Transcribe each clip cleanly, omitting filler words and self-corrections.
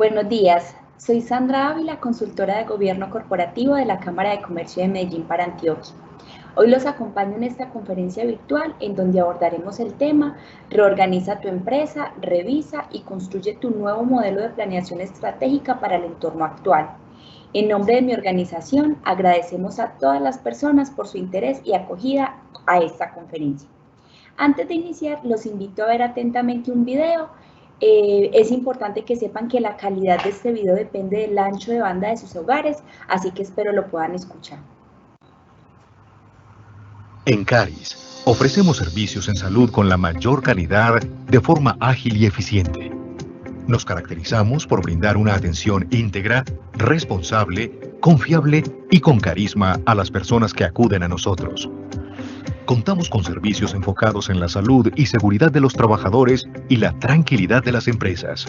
Buenos días, soy Sandra Ávila, consultora de Gobierno Corporativo de la Cámara de Comercio de Medellín para Antioquia. Hoy los acompaño en esta conferencia virtual en donde abordaremos el tema Reorganiza tu empresa, revisa y construye tu nuevo modelo de planeación estratégica para el entorno actual. En nombre de mi organización, agradecemos a todas las personas por su interés y acogida a esta conferencia. Antes de iniciar, los invito a ver atentamente un video. Es importante que sepan que la calidad de este video depende del ancho de banda de sus hogares, así que espero lo puedan escuchar. En Caris, ofrecemos servicios en salud con la mayor calidad de forma ágil y eficiente. Nos caracterizamos por brindar una atención íntegra, responsable, confiable y con carisma a las personas que acuden a nosotros. Contamos con servicios enfocados en la salud y seguridad de los trabajadores y la tranquilidad de las empresas.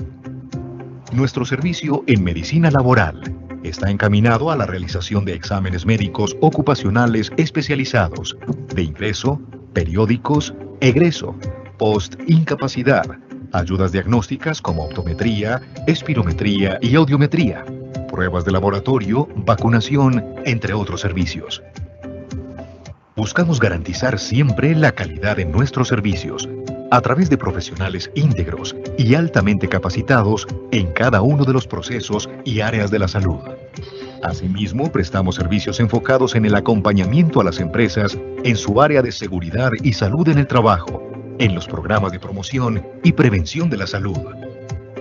Nuestro servicio en medicina laboral está encaminado a la realización de exámenes médicos ocupacionales especializados, de ingreso, periódicos, egreso, post-incapacidad, ayudas diagnósticas como optometría, espirometría y audiometría, pruebas de laboratorio, vacunación, entre otros servicios. Buscamos garantizar siempre la calidad de nuestros servicios a través de profesionales íntegros y altamente capacitados en cada uno de los procesos y áreas de la salud. Asimismo, prestamos servicios enfocados en el acompañamiento a las empresas en su área de seguridad y salud en el trabajo, en los programas de promoción y prevención de la salud.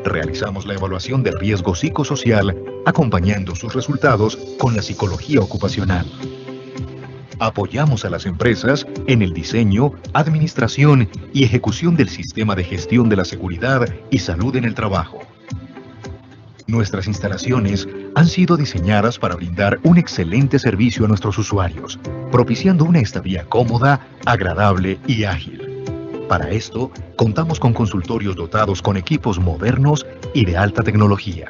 Realizamos la evaluación de riesgo psicosocial, acompañando sus resultados con la psicología ocupacional. Apoyamos a las empresas en el diseño, administración y ejecución del sistema de gestión de la seguridad y salud en el trabajo. Nuestras instalaciones han sido diseñadas para brindar un excelente servicio a nuestros usuarios, propiciando una estadía cómoda, agradable y ágil. Para esto, contamos con consultorios dotados con equipos modernos y de alta tecnología.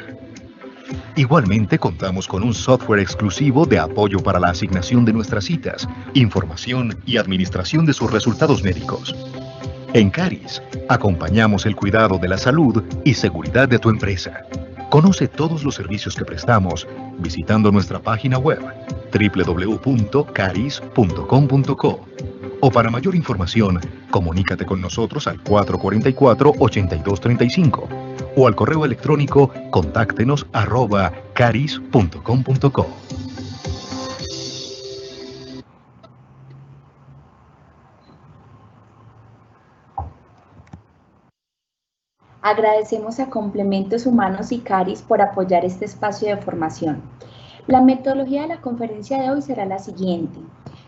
Igualmente contamos con un software exclusivo de apoyo para la asignación de nuestras citas, información y administración de sus resultados médicos. En Caris, acompañamos el cuidado de la salud y seguridad de tu empresa. Conoce todos los servicios que prestamos visitando nuestra página web www.caris.com.co o para mayor información, comunícate con nosotros al 444-8235 o al correo electrónico contáctenos@caris.com.co. Agradecemos a Complementos Humanos y Caris por apoyar este espacio de formación. La metodología de la conferencia de hoy será la siguiente.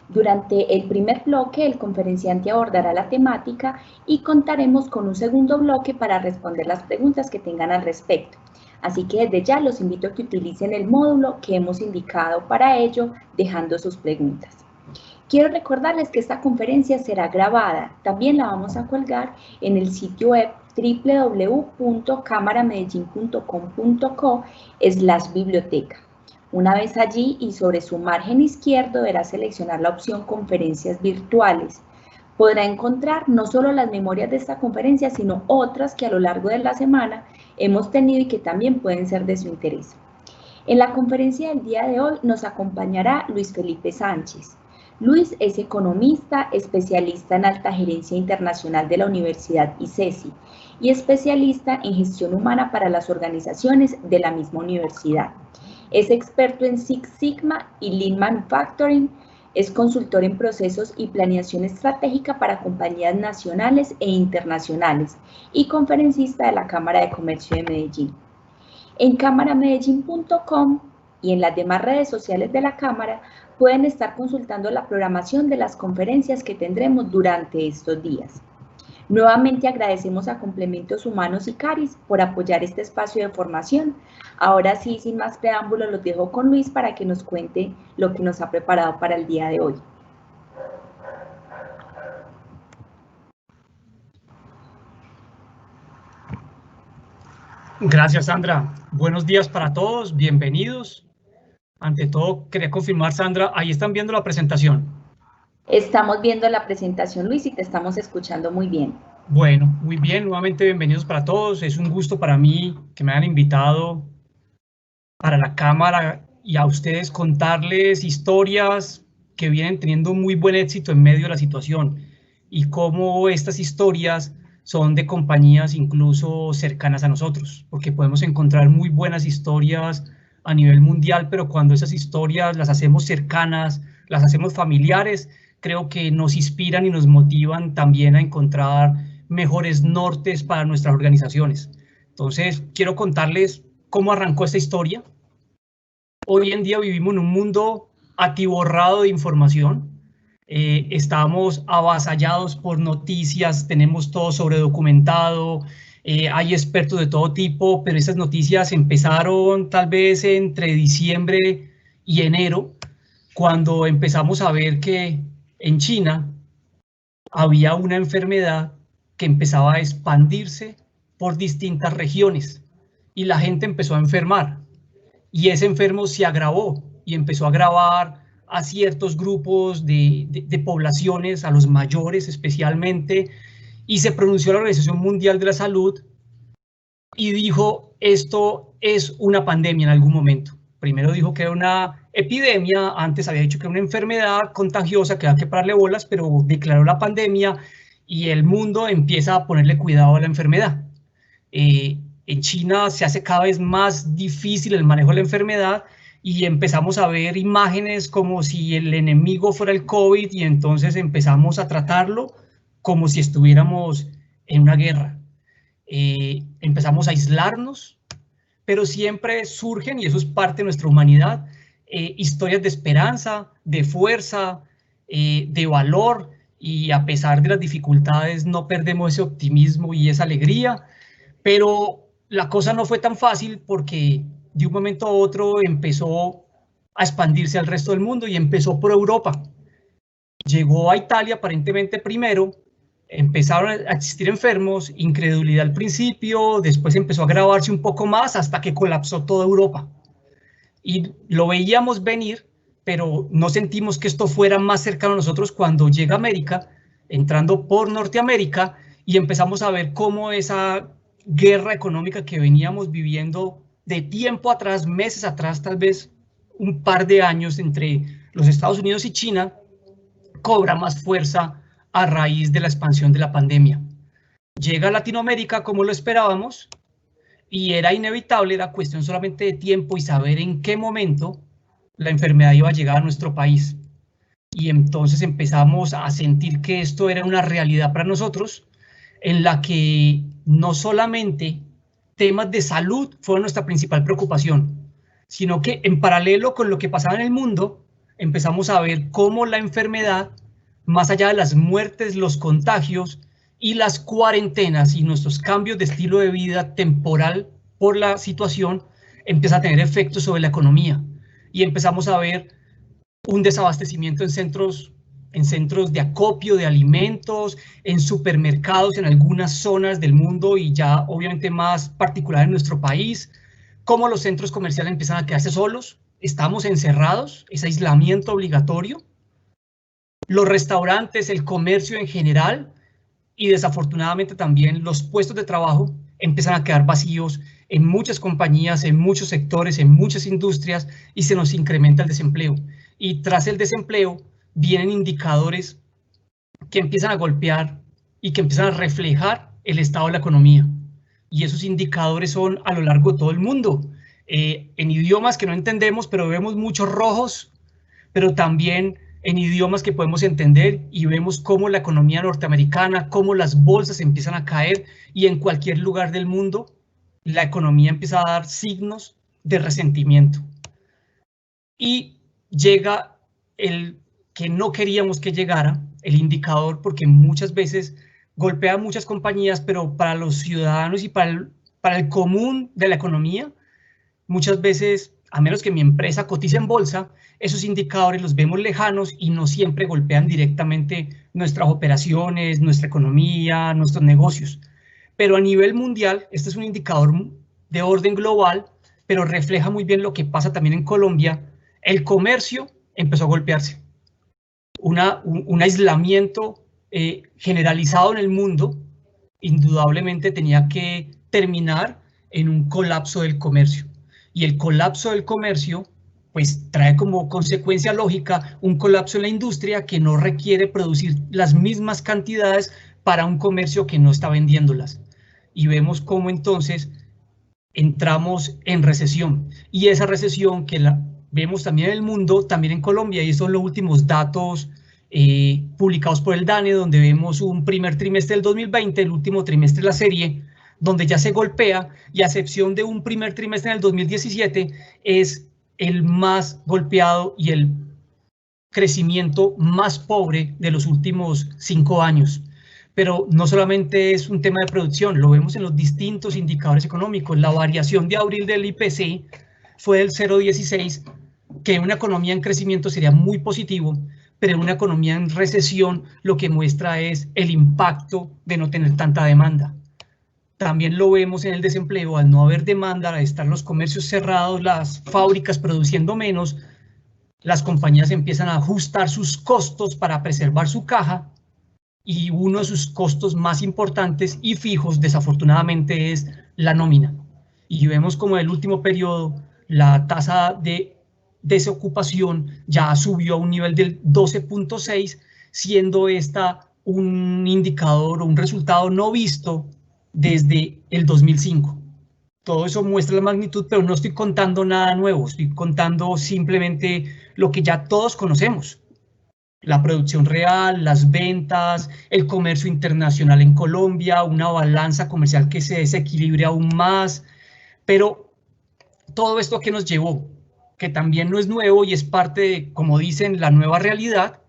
Durante el primer bloque, el conferenciante abordará la temática y contaremos con un segundo bloque para responder las preguntas que tengan al respecto. Así que desde ya los invito a que utilicen el módulo que hemos indicado para ello, dejando sus preguntas. Quiero recordarles que esta conferencia será grabada. También la vamos a colgar en el sitio web www.cámaramedellin.com.co/biblioteca. Una vez allí y sobre su margen izquierdo deberá seleccionar la opción Conferencias virtuales. Podrá encontrar no solo las memorias de esta conferencia, sino otras que a lo largo de la semana hemos tenido y que también pueden ser de su interés. En la conferencia del día de hoy nos acompañará Luis Felipe Sánchez. Luis es economista, especialista en alta gerencia internacional de la Universidad ICESI y especialista en gestión humana para las organizaciones de la misma universidad. Es experto en Six Sigma y Lean Manufacturing, es consultor en procesos y planeación estratégica para compañías nacionales e internacionales y conferencista de la Cámara de Comercio de Medellín. En cámaramedellin.com y en las demás redes sociales de la Cámara pueden estar consultando la programación de las conferencias que tendremos durante estos días. Nuevamente agradecemos a Complementos Humanos y Caris por apoyar este espacio de formación. Ahora sí, sin más preámbulos, los dejo con Luis para que nos cuente lo que nos ha preparado para el día de hoy. Gracias, Sandra. Buenos días para todos, bienvenidos. Ante todo, quería confirmar, Sandra, ahí están viendo la presentación. Estamos viendo la presentación, Luis, y te estamos escuchando muy bien. Bueno, muy bien, nuevamente bienvenidos para todos. Es un gusto para mí que me hayan invitado para la cámara y a ustedes contarles historias que vienen teniendo muy buen éxito en medio de la situación y cómo estas historias son de compañías incluso cercanas a nosotros, porque podemos encontrar muy buenas historias a nivel mundial, pero cuando esas historias las hacemos cercanas, las hacemos familiares, creo que nos inspiran y nos motivan también a encontrar mejores nortes para nuestras organizaciones. Entonces, quiero contarles cómo arrancó esta historia. Hoy en día vivimos en un mundo atiborrado de información. Estamos avasallados por noticias, tenemos todo sobredocumentado, hay expertos de todo tipo, pero esas noticias empezaron tal vez entre diciembre y enero, cuando empezamos a ver que en China había una enfermedad que empezaba a expandirse por distintas regiones y la gente empezó a enfermar. Y ese enfermo se agravó y empezó a agravar a ciertos grupos de poblaciones, a los mayores especialmente, y se pronunció la Organización Mundial de la Salud y dijo, esto es una pandemia en algún momento. Primero dijo que era una epidemia, antes había dicho que era una enfermedad contagiosa que había que pararle bolas, pero declaró la pandemia y el mundo empieza a ponerle cuidado a la enfermedad. En China se hace cada vez más difícil el manejo de la enfermedad y empezamos a ver imágenes como si el enemigo fuera el COVID y entonces empezamos a tratarlo como si estuviéramos en una guerra. Empezamos a aislarnos, pero siempre surgen, y eso es parte de nuestra humanidad, historias de esperanza, de fuerza, de valor, y a pesar de las dificultades no perdemos ese optimismo y esa alegría, pero la cosa no fue tan fácil porque de un momento a otro empezó a expandirse al resto del mundo y empezó por Europa. Llegó a Italia aparentemente primero, empezaron a existir enfermos, incredulidad al principio, después empezó a agravarse un poco más hasta que colapsó toda Europa. Y lo veíamos venir, pero no sentimos que esto fuera más cercano a nosotros cuando llega a América, entrando por Norteamérica, y empezamos a ver cómo esa guerra económica que veníamos viviendo de tiempo atrás, meses atrás, tal vez un par de años entre los Estados Unidos y China, cobra más fuerza a raíz de la expansión de la pandemia. Llega a Latinoamérica como lo esperábamos y era inevitable, era cuestión solamente de tiempo y saber en qué momento la enfermedad iba a llegar a nuestro país. Y entonces empezamos a sentir que esto era una realidad para nosotros, en la que no solamente temas de salud fueron nuestra principal preocupación, sino que en paralelo con lo que pasaba en el mundo, empezamos a ver cómo la enfermedad, más allá de las muertes, los contagios y las cuarentenas y nuestros cambios de estilo de vida temporal por la situación, empieza a tener efectos sobre la economía. Y empezamos a ver un desabastecimiento en centros de acopio de alimentos, en supermercados en algunas zonas del mundo y ya obviamente más particular en nuestro país, cómo los centros comerciales empiezan a quedarse solos, estamos encerrados, es aislamiento obligatorio, los restaurantes, el comercio en general y desafortunadamente también los puestos de trabajo empiezan a quedar vacíos en muchas compañías, en muchos sectores, en muchas industrias y se nos incrementa el desempleo. Y tras el desempleo vienen indicadores que empiezan a golpear y que empiezan a reflejar el estado de la economía. Y esos indicadores son a lo largo de todo el mundo, en idiomas que no entendemos, pero vemos muchos rojos, pero también en idiomas que podemos entender y vemos cómo la economía norteamericana, cómo las bolsas empiezan a caer y en cualquier lugar del mundo la economía empieza a dar signos de resentimiento. Y llega el que no queríamos que llegara, el indicador, porque muchas veces golpea a muchas compañías, pero para los ciudadanos y para el común de la economía, muchas veces, a menos que mi empresa cotice en bolsa, esos indicadores los vemos lejanos y no siempre golpean directamente nuestras operaciones, nuestra economía, nuestros negocios. Pero a nivel mundial, este es un indicador de orden global, pero refleja muy bien lo que pasa también en Colombia. El comercio empezó a golpearse. Un aislamiento generalizado en el mundo indudablemente tenía que terminar en un colapso del comercio. Y el colapso del comercio pues trae como consecuencia lógica un colapso en la industria que no requiere producir las mismas cantidades para un comercio que no está vendiéndolas. Y vemos cómo entonces entramos en recesión. Y esa recesión que la vemos también en el mundo, también en Colombia, y estos son los últimos datos publicados por el DANE, donde vemos un primer trimestre del 2020, el último trimestre de la serie, donde ya se golpea, y a excepción de un primer trimestre en el 2017, es el más golpeado y el crecimiento más pobre de los últimos 5 años. Pero no solamente es un tema de producción, lo vemos en los distintos indicadores económicos. La variación de abril del IPC fue del 0,16, que en una economía en crecimiento sería muy positivo, pero en una economía en recesión lo que muestra es el impacto de no tener tanta demanda. También lo vemos en el desempleo, al no haber demanda, al estar los comercios cerrados, las fábricas produciendo menos, las compañías empiezan a ajustar sus costos para preservar su caja, y uno de sus costos más importantes y fijos, desafortunadamente, es la nómina. Y vemos como en el último periodo la tasa de desocupación ya subió a un nivel del 12.6, siendo esta un indicador o un resultado no visto desde el 2005. Todo eso muestra la magnitud, pero no estoy contando nada nuevo, estoy contando simplemente lo que ya todos conocemos. La producción real, las ventas, el comercio internacional en Colombia, una balanza comercial que se desequilibre aún más, pero todo esto que nos llevó, que también no es nuevo y es parte de, como dicen, la nueva realidad,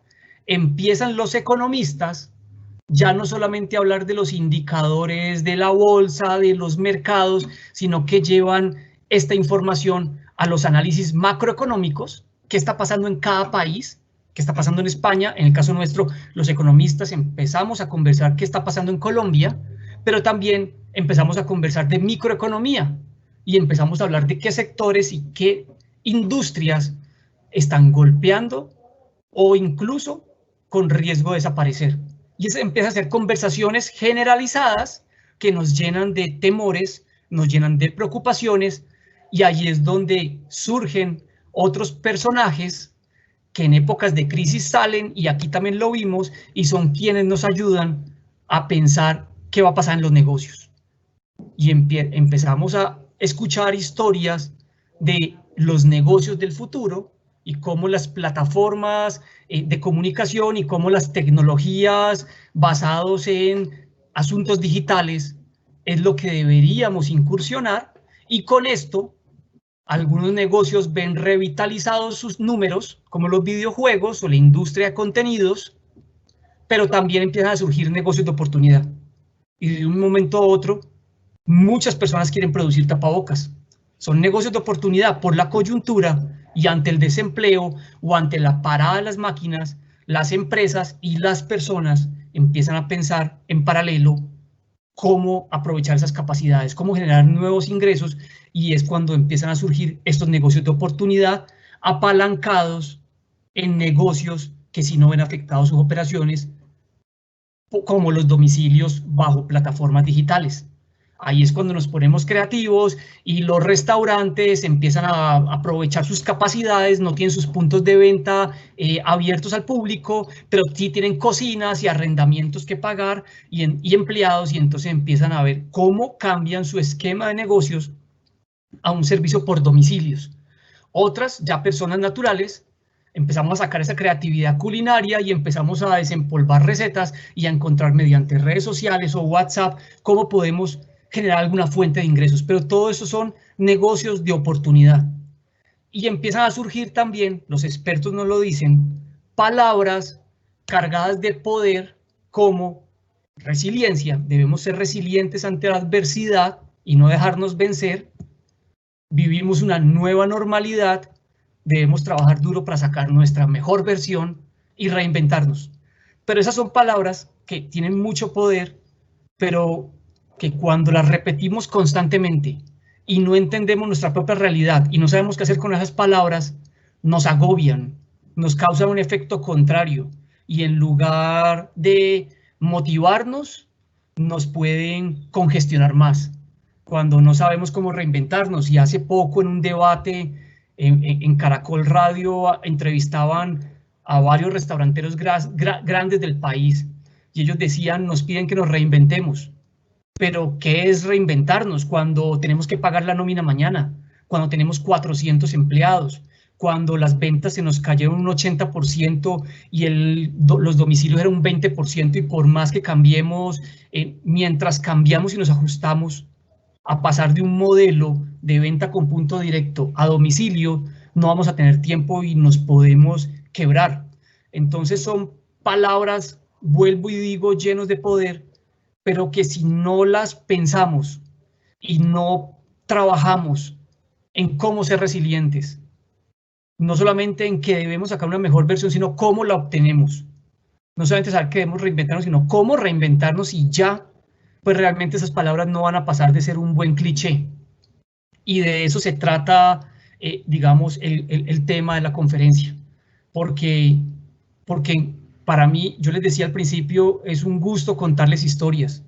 empiezan los economistas ya no solamente a hablar de los indicadores de la bolsa, de los mercados, sino que llevan esta información a los análisis macroeconómicos, qué está pasando en cada país, qué está pasando en España. En el caso nuestro, los economistas empezamos a conversar qué está pasando en Colombia, pero también empezamos a conversar de microeconomía y empezamos a hablar de qué sectores y qué industrias están golpeando o incluso con riesgo de desaparecer. Y se empieza a hacer conversaciones generalizadas que nos llenan de temores, nos llenan de preocupaciones, y allí es donde surgen otros personajes que en épocas de crisis salen, y aquí también lo vimos, y son quienes nos ayudan a pensar qué va a pasar en los negocios. Y empezamos a escuchar historias de los negocios del futuro y cómo las plataformas de comunicación y cómo las tecnologías basadas en asuntos digitales es lo que deberíamos incursionar, y con esto algunos negocios ven revitalizados sus números, como los videojuegos o la industria de contenidos, pero también empiezan a surgir negocios de oportunidad. Y de un momento a otro, muchas personas quieren producir tapabocas. Son negocios de oportunidad por la coyuntura, y ante el desempleo o ante la parada de las máquinas, las empresas y las personas empiezan a pensar en paralelo cómo aprovechar esas capacidades, cómo generar nuevos ingresos, y es cuando empiezan a surgir estos negocios de oportunidad apalancados en negocios que si no ven afectados sus operaciones, como los domicilios bajo plataformas digitales. Ahí es cuando nos ponemos creativos y los restaurantes empiezan a aprovechar sus capacidades, no tienen sus puntos de venta abiertos al público, pero sí tienen cocinas y arrendamientos que pagar y empleados, y entonces empiezan a ver cómo cambian su esquema de negocios a un servicio por domicilios. Otras, ya personas naturales, empezamos a sacar esa creatividad culinaria y empezamos a desempolvar recetas y a encontrar mediante redes sociales o WhatsApp cómo podemos generar alguna fuente de ingresos, pero todo eso son negocios de oportunidad. Y empiezan a surgir también, los expertos nos lo dicen, palabras cargadas de poder como resiliencia. Debemos ser resilientes ante la adversidad y no dejarnos vencer. Vivimos una nueva normalidad, debemos trabajar duro para sacar nuestra mejor versión y reinventarnos. Pero esas son palabras que tienen mucho poder, pero que cuando las repetimos constantemente y no entendemos nuestra propia realidad y no sabemos qué hacer con esas palabras, nos agobian, nos causan un efecto contrario, y en lugar de motivarnos, nos pueden congestionar más, cuando no sabemos cómo reinventarnos. Y hace poco en un debate en Caracol Radio entrevistaban a varios restauranteros grandes del país y ellos decían, nos piden que nos reinventemos. Pero ¿qué es reinventarnos cuando tenemos que pagar la nómina mañana? Cuando tenemos 400 empleados, cuando las ventas se nos cayeron un 80% y los domicilios eran un 20%, y por más que cambiemos, mientras cambiamos y nos ajustamos a pasar de un modelo de venta con punto directo a domicilio, no vamos a tener tiempo y nos podemos quebrar. Entonces son palabras, vuelvo y digo, llenos de poder, pero que si no las pensamos y no trabajamos en cómo ser resilientes, no solamente en que debemos sacar una mejor versión, sino cómo la obtenemos. No solamente saber que debemos reinventarnos, sino cómo reinventarnos, y ya, pues realmente esas palabras no van a pasar de ser un buen cliché. Y de eso se trata, digamos, el tema de la conferencia. Porque para mí, yo les decía al principio, es un gusto contarles historias.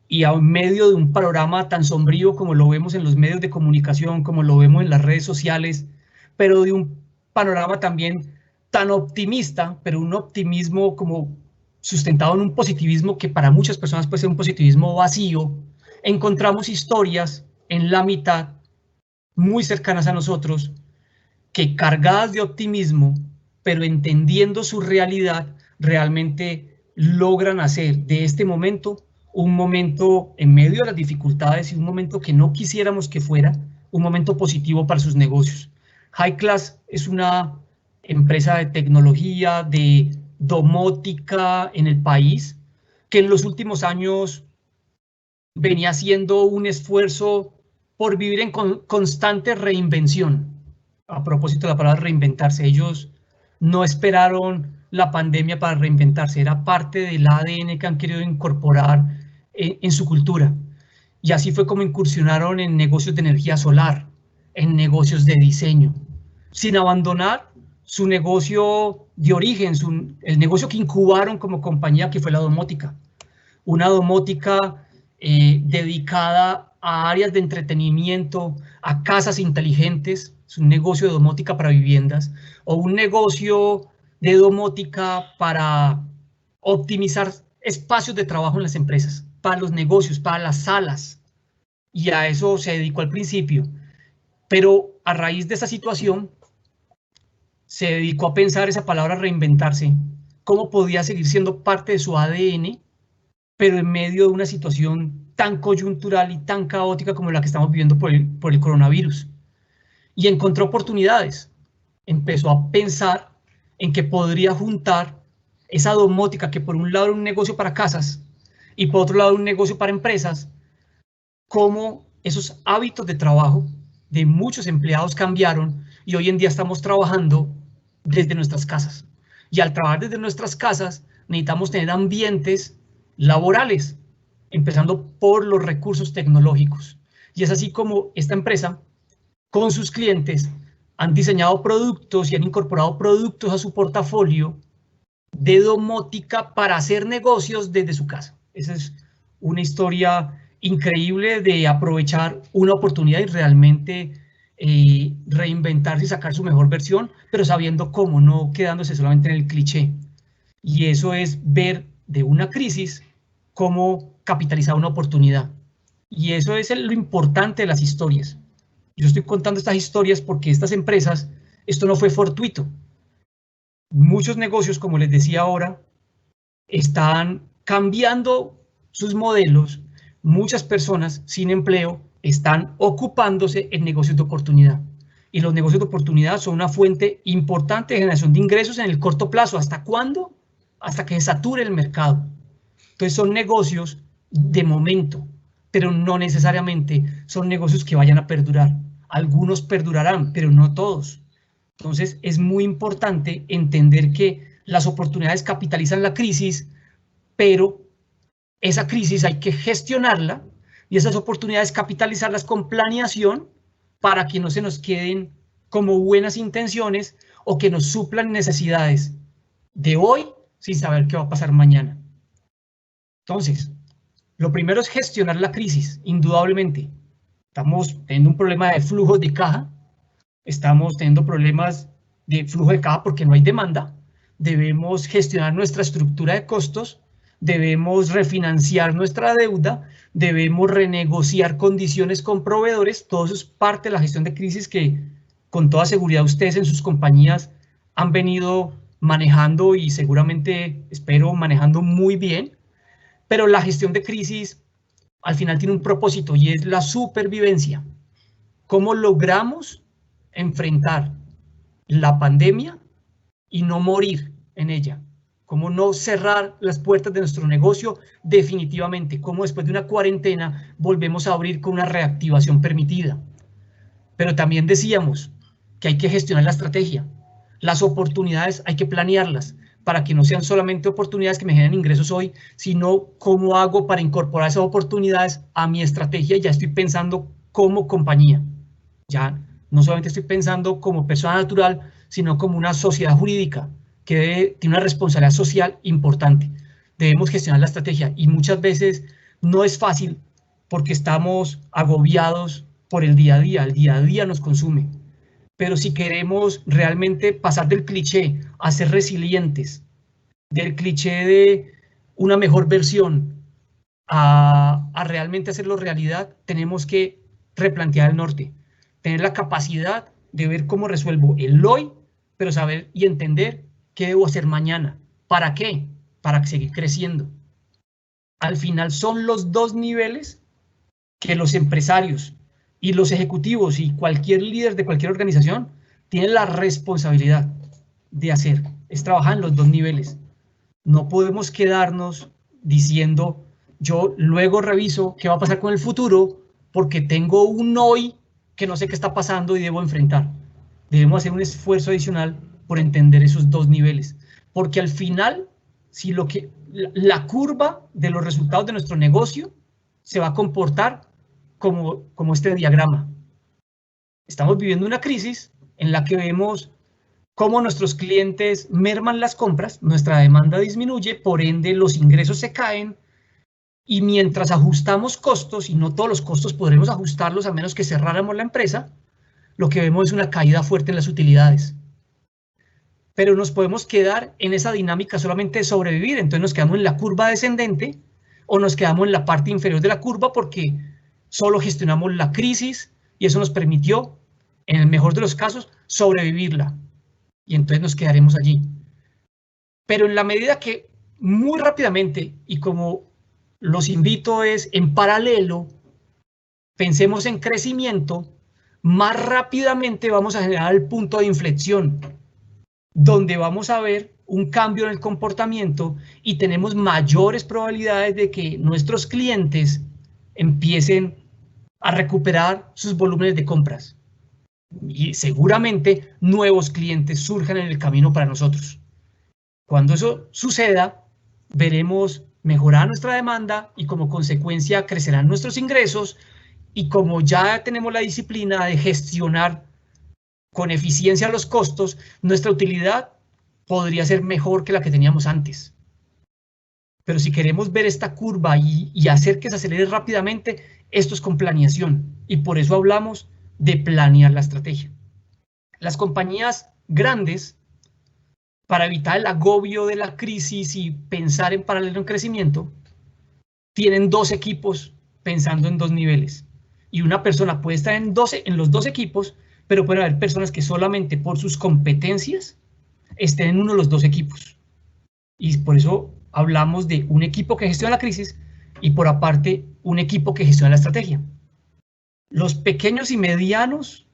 Y en medio de un panorama tan sombrío como lo vemos en los medios de comunicación, como lo vemos en las redes sociales, pero de un panorama también tan optimista, pero un optimismo como sustentado en un positivismo que para muchas personas puede ser un positivismo vacío, encontramos historias en la mitad, muy cercanas a nosotros, que cargadas de optimismo, pero entendiendo su realidad, realmente logran hacer de este momento un momento en medio de las dificultades y un momento que no quisiéramos que fuera un momento positivo para sus negocios. High Class es una empresa de tecnología, de domótica en el país, que en los últimos años venía haciendo un esfuerzo por vivir en constante reinvención. A propósito de la palabra reinventarse, ellos no esperaron la pandemia para reinventarse, era parte del ADN que han querido incorporar en su cultura. Y así fue como incursionaron en negocios de energía solar, en negocios de diseño, sin abandonar su negocio de origen, el negocio que incubaron como compañía, que fue la domótica. Una domótica dedicada a áreas de entretenimiento, a casas inteligentes, es un negocio de domótica para viviendas, o un negocio de domótica para optimizar espacios de trabajo en las empresas, para los negocios, para las salas. Y a eso se dedicó al principio. Pero a raíz de esa situación, se dedicó a pensar esa palabra reinventarse, cómo podía seguir siendo parte de su ADN, pero en medio de una situación tan coyuntural y tan caótica como la que estamos viviendo por el coronavirus. Y encontró oportunidades. Empezó a pensar en que podría juntar esa domótica, que por un lado era un negocio para casas y por otro lado un negocio para empresas, cómo esos hábitos de trabajo de muchos empleados cambiaron y hoy en día estamos trabajando desde nuestras casas. Y al trabajar desde nuestras casas necesitamos tener ambientes laborales, empezando por los recursos tecnológicos. Y es así como esta empresa, con sus clientes, han diseñado productos y han incorporado productos a su portafolio de domótica para hacer negocios desde su casa. Esa es una historia increíble de aprovechar una oportunidad y realmente reinventarse y sacar su mejor versión, pero sabiendo cómo, no quedándose solamente en el cliché. Y eso es ver de una crisis cómo capitalizar una oportunidad. Y eso es lo importante de las historias. Yo estoy contando estas historias porque estas empresas, esto no fue fortuito. Muchos negocios, como les decía ahora, están cambiando sus modelos. Muchas personas sin empleo están ocupándose en negocios de oportunidad. Y los negocios de oportunidad son una fuente importante de generación de ingresos en el corto plazo. ¿Hasta cuándo? Hasta que se sature el mercado. Entonces son negocios de momento, pero no necesariamente son negocios que vayan a perdurar. Algunos perdurarán, pero no todos. Entonces es muy importante entender que las oportunidades capitalizan la crisis, pero esa crisis hay que gestionarla y esas oportunidades capitalizarlas con planeación para que no se nos queden como buenas intenciones o que nos suplan necesidades de hoy sin saber qué va a pasar mañana. Entonces, Lo primero es gestionar la crisis, indudablemente. Estamos teniendo un problema de flujo de caja, estamos teniendo problemas de flujo de caja porque no hay demanda, debemos gestionar nuestra estructura de costos, debemos refinanciar nuestra deuda, debemos renegociar condiciones con proveedores. Todo eso es parte de la gestión de crisis que con toda seguridad ustedes en sus compañías han venido manejando y seguramente, espero, manejando muy bien. Pero la gestión de crisis al final tiene un propósito y es la supervivencia. ¿Cómo logramos enfrentar la pandemia y no morir en ella? ¿Cómo no cerrar las puertas de nuestro negocio definitivamente? ¿Cómo después de una cuarentena volvemos a abrir con una reactivación permitida? Pero también decíamos que hay que gestionar la estrategia. Las oportunidades hay que planearlas para que no sean solamente oportunidades que me generen ingresos hoy, sino cómo hago para incorporar esas oportunidades a mi estrategia. Ya estoy pensando como compañía. Ya no solamente estoy pensando como persona natural, sino como una sociedad jurídica que tiene una responsabilidad social importante. Debemos gestionar la estrategia y muchas veces no es fácil porque estamos agobiados por el día a día nos consume. Pero si queremos realmente pasar del cliché a ser resilientes, del cliché de una mejor versión a realmente hacerlo realidad, tenemos que replantear el norte, tener la capacidad de ver cómo resuelvo el hoy, pero saber y entender qué debo hacer mañana. ¿Para qué? Para seguir creciendo. Al final son los dos niveles que los empresarios y los ejecutivos y cualquier líder de cualquier organización tienen la responsabilidad de hacer, es trabajar en los dos niveles. No podemos quedarnos diciendo, yo luego reviso qué va a pasar con el futuro porque tengo un hoy que no sé qué está pasando y debo enfrentar. Debemos hacer un esfuerzo adicional por entender esos dos niveles, porque al final, si la curva de los resultados de nuestro negocio se va a comportar como este diagrama. Estamos viviendo una crisis en la que vemos cómo nuestros clientes merman las compras, nuestra demanda disminuye, por ende los ingresos se caen, y mientras ajustamos costos, y no todos los costos podremos ajustarlos a menos que cerráramos la empresa, lo que vemos es una caída fuerte en las utilidades. Pero nos podemos quedar en esa dinámica solamente de sobrevivir, entonces nos quedamos en la curva descendente o nos quedamos en la parte inferior de la curva porque solo gestionamos la crisis y eso nos permitió, en el mejor de los casos, sobrevivirla. Y entonces nos quedaremos allí. Pero en la medida que muy rápidamente, y como los invito es en paralelo, pensemos en crecimiento, más rápidamente vamos a generar el punto de inflexión, donde vamos a ver un cambio en el comportamiento y tenemos mayores probabilidades de que nuestros clientes empiecen a recuperar sus volúmenes de compras. Y seguramente nuevos clientes surjan en el camino para nosotros. Cuando eso suceda, veremos mejorar nuestra demanda y como consecuencia crecerán nuestros ingresos, y como ya tenemos la disciplina de gestionar con eficiencia los costos, nuestra utilidad podría ser mejor que la que teníamos antes. Pero si queremos ver esta curva y hacer que se acelere rápidamente, esto es con planeación, y por eso hablamos de planear la estrategia. Las compañías grandes, para evitar el agobio de la crisis y pensar en paralelo en crecimiento, tienen dos equipos pensando en dos niveles. Y una persona puede estar en los dos equipos, pero puede haber personas que solamente por sus competencias estén en uno de los dos equipos. Y por eso hablamos de un equipo que gestiona la crisis y por aparte un equipo que gestiona la estrategia. Los pequeños y medianos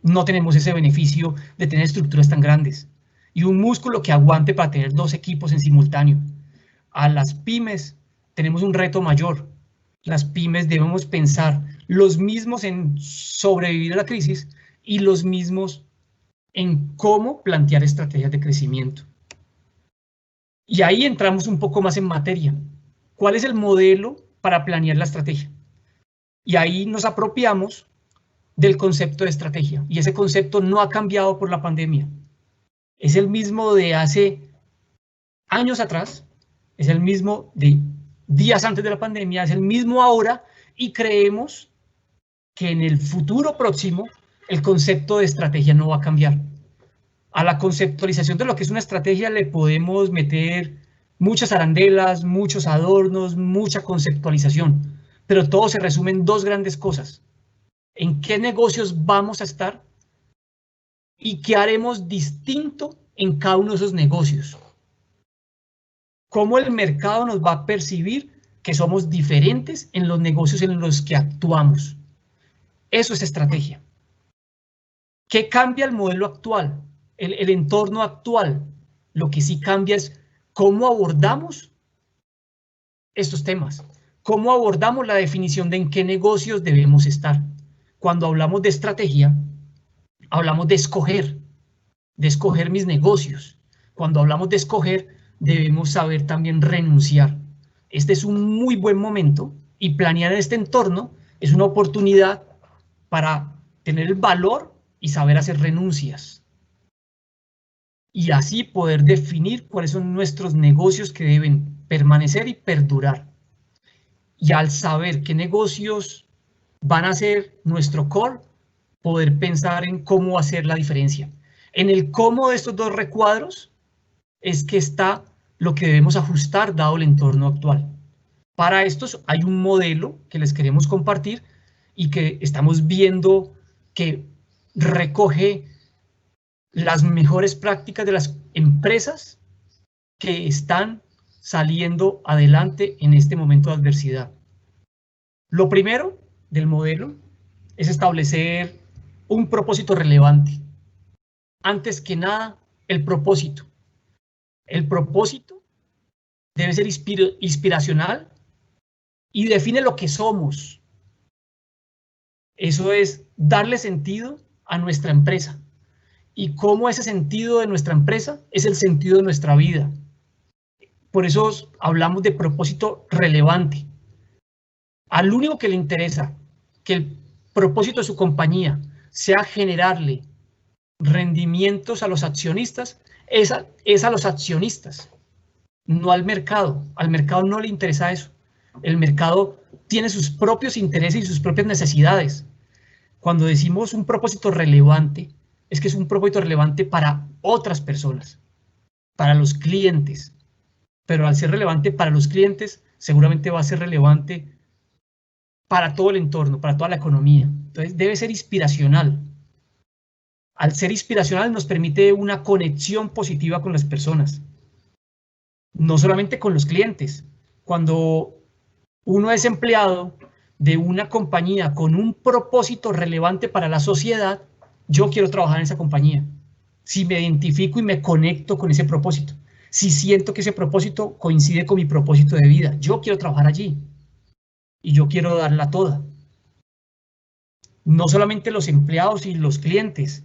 no tenemos ese beneficio de tener estructuras tan grandes y un músculo que aguante para tener dos equipos en simultáneo. A las pymes tenemos un reto mayor. Las pymes debemos pensar los mismos en sobrevivir a la crisis y los mismos en cómo plantear estrategias de crecimiento. Y ahí entramos un poco más en materia. ¿Cuál es el modelo para planear la estrategia? Y ahí nos apropiamos del concepto de estrategia. Y ese concepto no ha cambiado por la pandemia. Es el mismo de hace años atrás, es el mismo de días antes de la pandemia es el mismo ahora y creemos que en el futuro próximo el concepto de estrategia no va a cambiar. A la conceptualización de lo que es una estrategia le podemos meter muchas arandelas, muchos adornos, mucha conceptualización, pero todo se resume en dos grandes cosas. ¿En qué negocios vamos a estar? ¿Y qué haremos distinto en cada uno de esos negocios? ¿Cómo el mercado nos va a percibir que somos diferentes en los negocios en los que actuamos? Eso es estrategia. ¿Qué cambia el modelo actual? El entorno actual. Lo que sí cambia es cómo abordamos estos temas. Cómo abordamos la definición de en qué negocios debemos estar. Cuando hablamos de estrategia, hablamos de escoger mis negocios. Cuando hablamos de escoger, debemos saber también renunciar. Este es un muy buen momento y planear este entorno es una oportunidad para tener el valor y saber hacer renuncias. Y así poder definir cuáles son nuestros negocios que deben permanecer y perdurar. Y al saber qué negocios van a ser nuestro core, poder pensar en cómo hacer la diferencia. En el cómo de estos dos recuadros es que está lo que debemos ajustar dado el entorno actual. Para estos hay un modelo que les queremos compartir y que estamos viendo que recoge las mejores prácticas de las empresas que están saliendo adelante en este momento de adversidad. Lo primero del modelo es establecer un propósito relevante. Antes que nada, el propósito. El propósito debe ser inspiracional y define lo que somos. Eso es darle sentido a nuestra empresa. Y cómo ese sentido de nuestra empresa es el sentido de nuestra vida. Por eso hablamos de propósito relevante. Al único que le interesa que el propósito de su compañía sea generarle rendimientos a los accionistas, es a los accionistas, no al mercado. Al mercado no le interesa eso. El mercado tiene sus propios intereses y sus propias necesidades. Cuando decimos un propósito relevante, es que es un propósito relevante para otras personas, para los clientes. Pero al ser relevante para los clientes, seguramente va a ser relevante para todo el entorno, para toda la economía. Entonces debe ser inspiracional. Al ser inspiracional nos permite una conexión positiva con las personas. No solamente con los clientes. Cuando uno es empleado de una compañía con un propósito relevante para la sociedad, yo quiero trabajar en esa compañía. Si me identifico y me conecto con ese propósito. Si siento que ese propósito coincide con mi propósito de vida, yo quiero trabajar allí. Y yo quiero darla toda. No solamente los empleados y los clientes.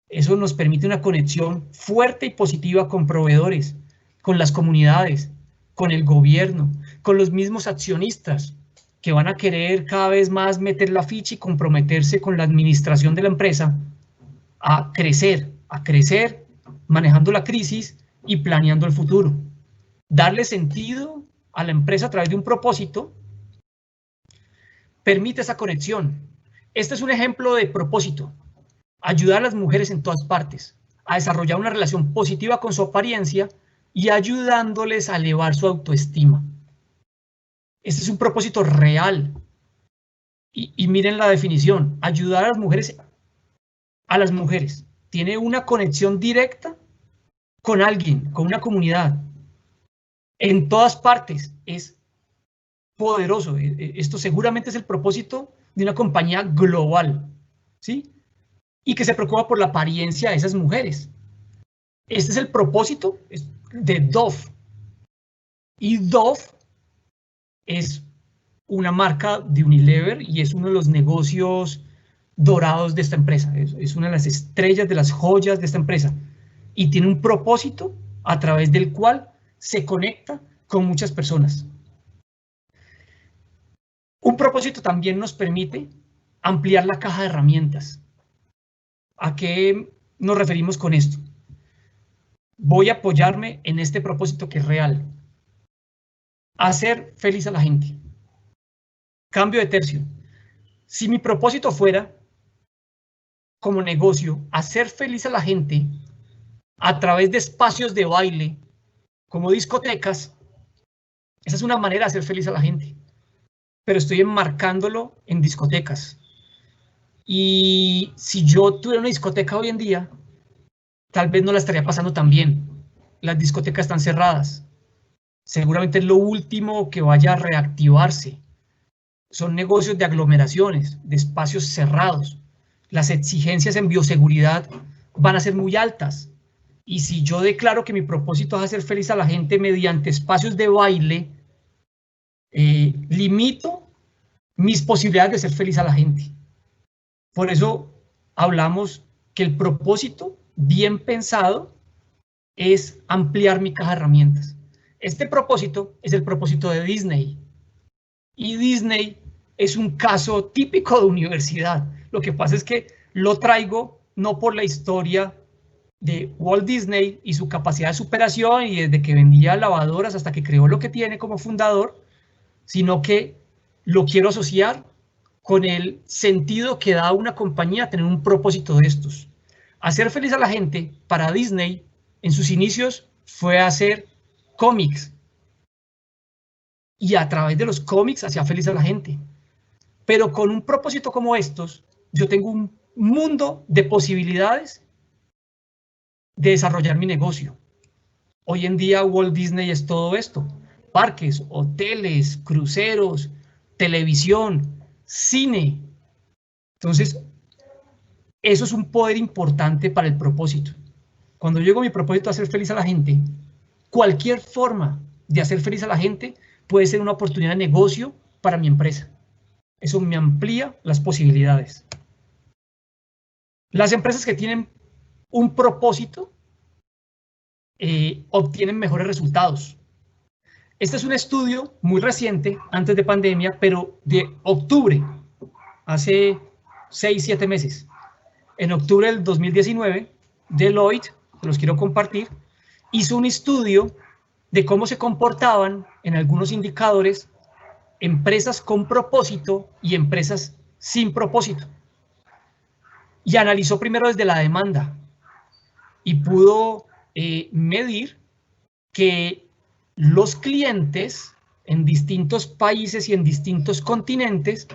Eso nos permite una conexión fuerte y positiva con proveedores, con las comunidades, con el gobierno, con los mismos accionistas que van a querer cada vez más meter la ficha y comprometerse con la administración de la empresa a crecer manejando la crisis y planeando el futuro. Darle sentido a la empresa a través de un propósito permite esa conexión. Este es un ejemplo de propósito. Ayudar a las mujeres en todas partes a desarrollar una relación positiva con su apariencia y ayudándoles a elevar su autoestima. Este es un propósito real. Y miren la definición. Ayudar a las mujeres. Tiene una conexión directa con alguien, con una comunidad. En todas partes. Es poderoso. Esto seguramente es el propósito de una compañía global, ¿sí? Y que se preocupa por la apariencia de esas mujeres. Este es el propósito de Dove. Y Dove es una marca de Unilever y es uno de los negocios dorados de esta empresa. Es una de las estrellas, de las joyas de esta empresa. Y tiene un propósito a través del cual se conecta con muchas personas. Un propósito también nos permite ampliar la caja de herramientas. ¿A qué nos referimos con esto? Voy a apoyarme en este propósito que es real. hacer feliz a la gente. Cambio de tercio. Si mi propósito fuera, como negocio, hacer feliz a la gente a través de espacios de baile, como discotecas, esa es una manera de hacer feliz a la gente, pero estoy enmarcándolo en discotecas. Y si yo tuviera una discoteca hoy en día, tal vez no la estaría pasando tan bien. Las discotecas están cerradas. Seguramente es lo último que vaya a reactivarse. Son negocios de aglomeraciones, de espacios cerrados. Las exigencias en bioseguridad van a ser muy altas. Y si yo declaro que mi propósito es hacer feliz a la gente mediante espacios de baile, limito mis posibilidades de ser feliz a la gente. Por eso hablamos que el propósito bien pensado es ampliar mi caja de herramientas. Este propósito es el propósito de Disney. Y Disney es un caso típico de universidad. Lo que pasa es que lo traigo no por la historia de Walt Disney y su capacidad de superación y desde que vendía lavadoras hasta que creó lo que tiene como fundador, sino que lo quiero asociar con el sentido que da una compañía tener un propósito de estos. Hacer feliz a la gente para Disney en sus inicios fue hacer cómics. Y a través de los cómics hacía feliz a la gente. Pero con un propósito como estos, yo tengo un mundo de posibilidades de desarrollar mi negocio. Hoy en día Walt Disney es todo esto. Parques, hoteles, cruceros, televisión, cine. Entonces, eso es un poder importante para el propósito. Cuando llego a mi propósito de hacer feliz a la gente, cualquier forma de hacer feliz a la gente puede ser una oportunidad de negocio para mi empresa. Eso me amplía las posibilidades. Las empresas que tienen un propósito obtienen mejores resultados. Este es un estudio muy reciente, antes de pandemia, pero de octubre, hace 6-7 meses. En octubre del 2019, Deloitte, se los quiero compartir, hizo un estudio de cómo se comportaban en algunos indicadores empresas con propósito y empresas sin propósito. Y analizó primero desde la demanda y pudo medir que los clientes en distintos países y en distintos continentes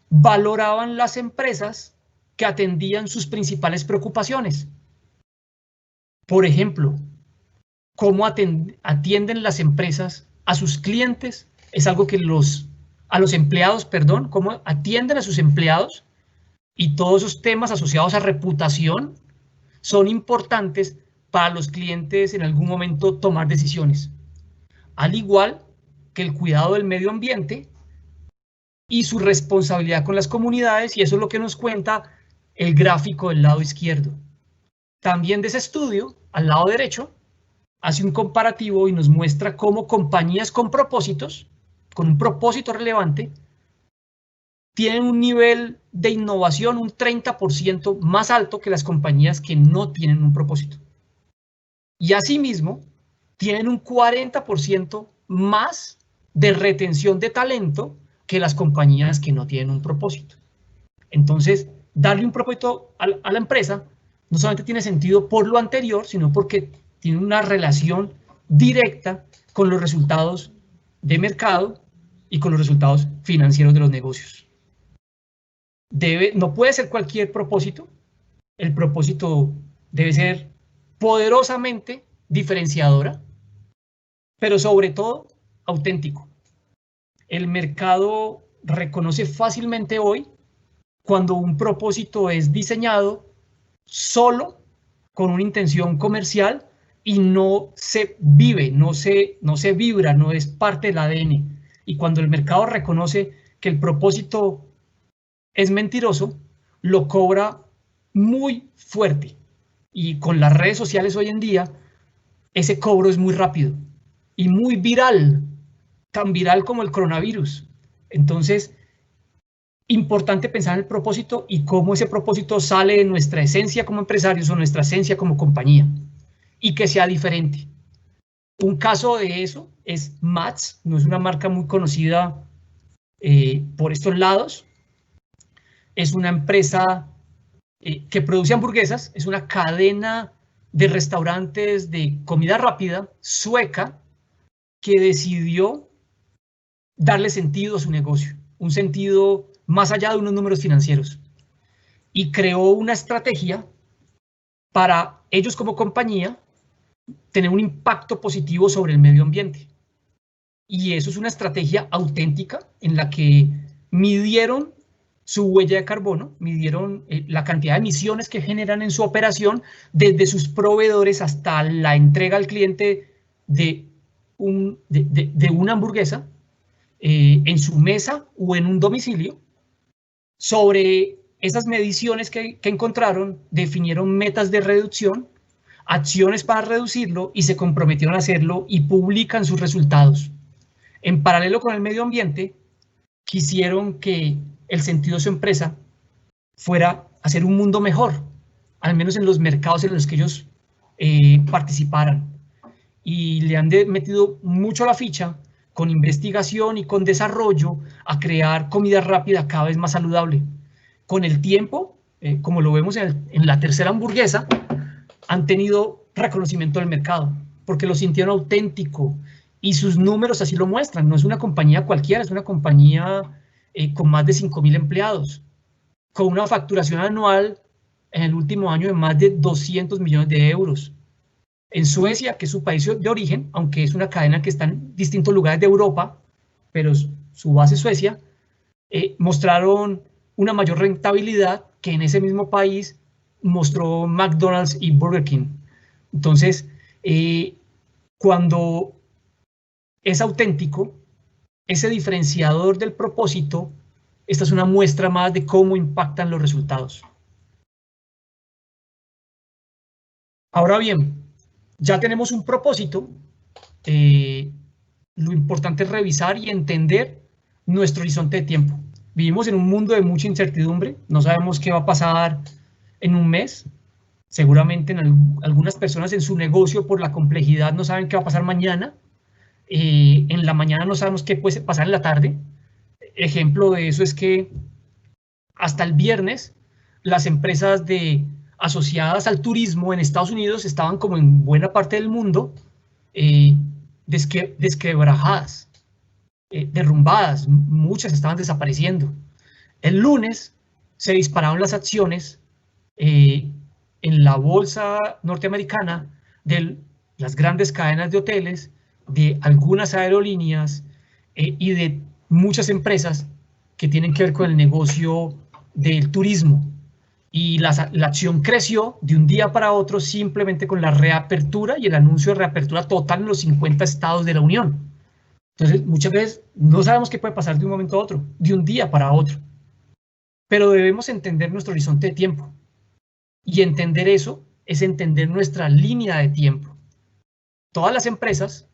valoraban las empresas que atendían sus principales preocupaciones. Por ejemplo, cómo atienden las empresas a sus clientes, es algo que a los empleados, perdón, cómo atienden a sus empleados, y todos esos temas asociados a reputación son importantes para los clientes en algún momento tomar decisiones. Al igual que el cuidado del medio ambiente y su responsabilidad con las comunidades, y eso es lo que nos cuenta el gráfico del lado izquierdo. También de ese estudio, al lado derecho, hace un comparativo y nos muestra cómo compañías con propósitos, con un propósito relevante, tienen un nivel de innovación un 30% más alto que las compañías que no tienen un propósito. Y asimismo, tienen un 40% más de retención de talento que las compañías que no tienen un propósito. Entonces, darle un propósito a la empresa no solamente tiene sentido por lo anterior, sino porque tiene una relación directa con los resultados de mercado y con los resultados financieros de los negocios. No puede ser cualquier propósito. El propósito debe ser poderosamente diferenciadora, pero sobre todo auténtico. El mercado reconoce fácilmente hoy cuando un propósito es diseñado solo con una intención comercial y no se vive, no se vibra, no es parte del ADN. Y cuando el mercado reconoce que el propósito es mentiroso, lo cobra muy fuerte. Y con las redes sociales hoy en día, ese cobro es muy rápido y muy viral, tan viral como el coronavirus. Entonces, importante pensar en el propósito y cómo ese propósito sale de nuestra esencia como empresarios o nuestra esencia como compañía, y que sea diferente. Un caso de eso es Mats, no es una marca muy conocida por estos lados. Es una empresa que produce hamburguesas, es una cadena de restaurantes de comida rápida sueca que decidió darle sentido a su negocio, un sentido más allá de unos números financieros, y creó una estrategia para ellos como compañía tener un impacto positivo sobre el medio ambiente. Y eso es una estrategia auténtica en la que midieron su huella de carbono, midieron la cantidad de emisiones que generan en su operación desde sus proveedores hasta la entrega al cliente de una hamburguesa en su mesa o en un domicilio. Sobre esas mediciones que encontraron, definieron metas de reducción, acciones para reducirlo y se comprometieron a hacerlo y publican sus resultados. En paralelo con el medio ambiente, quisieron que el sentido de su empresa fuera hacer un mundo mejor, al menos en los mercados en los que ellos participaran. Y le han metido mucho la ficha con investigación y con desarrollo a crear comida rápida cada vez más saludable. Con el tiempo, como lo vemos en la tercera hamburguesa, han tenido reconocimiento del mercado, porque lo sintieron auténtico y sus números así lo muestran. No es una compañía cualquiera, es una compañía con más de 5.000 empleados, con una facturación anual en el último año de más de 200 millones de euros. En Suecia, que es su país de origen, aunque es una cadena que está en distintos lugares de Europa, pero su base es Suecia, mostraron una mayor rentabilidad que en ese mismo país mostró McDonald's y Burger King. Entonces, cuando es auténtico, ese diferenciador del propósito, esta es una muestra más de cómo impactan los resultados. Ahora bien, ya tenemos un propósito, lo importante es revisar y entender nuestro horizonte de tiempo. Vivimos en un mundo de mucha incertidumbre, no sabemos qué va a pasar en un mes, seguramente algunas personas en su negocio por la complejidad no saben qué va a pasar mañana, en la mañana no sabemos qué puede pasar en la tarde. Ejemplo de eso es que hasta el viernes las empresas asociadas al turismo en Estados Unidos estaban, como en buena parte del mundo, desquebrajadas, derrumbadas, muchas estaban desapareciendo. El lunes se dispararon las acciones en la bolsa norteamericana de las grandes cadenas de hoteles, de algunas aerolíneas y de muchas empresas que tienen que ver con el negocio del turismo. Y la acción creció de un día para otro simplemente con la reapertura y el anuncio de reapertura total en los 50 estados de la Unión. Entonces, muchas veces no sabemos qué puede pasar de un momento a otro, de un día para otro. Pero debemos entender nuestro horizonte de tiempo. Y entender eso es entender nuestra línea de tiempo. Todas las empresas,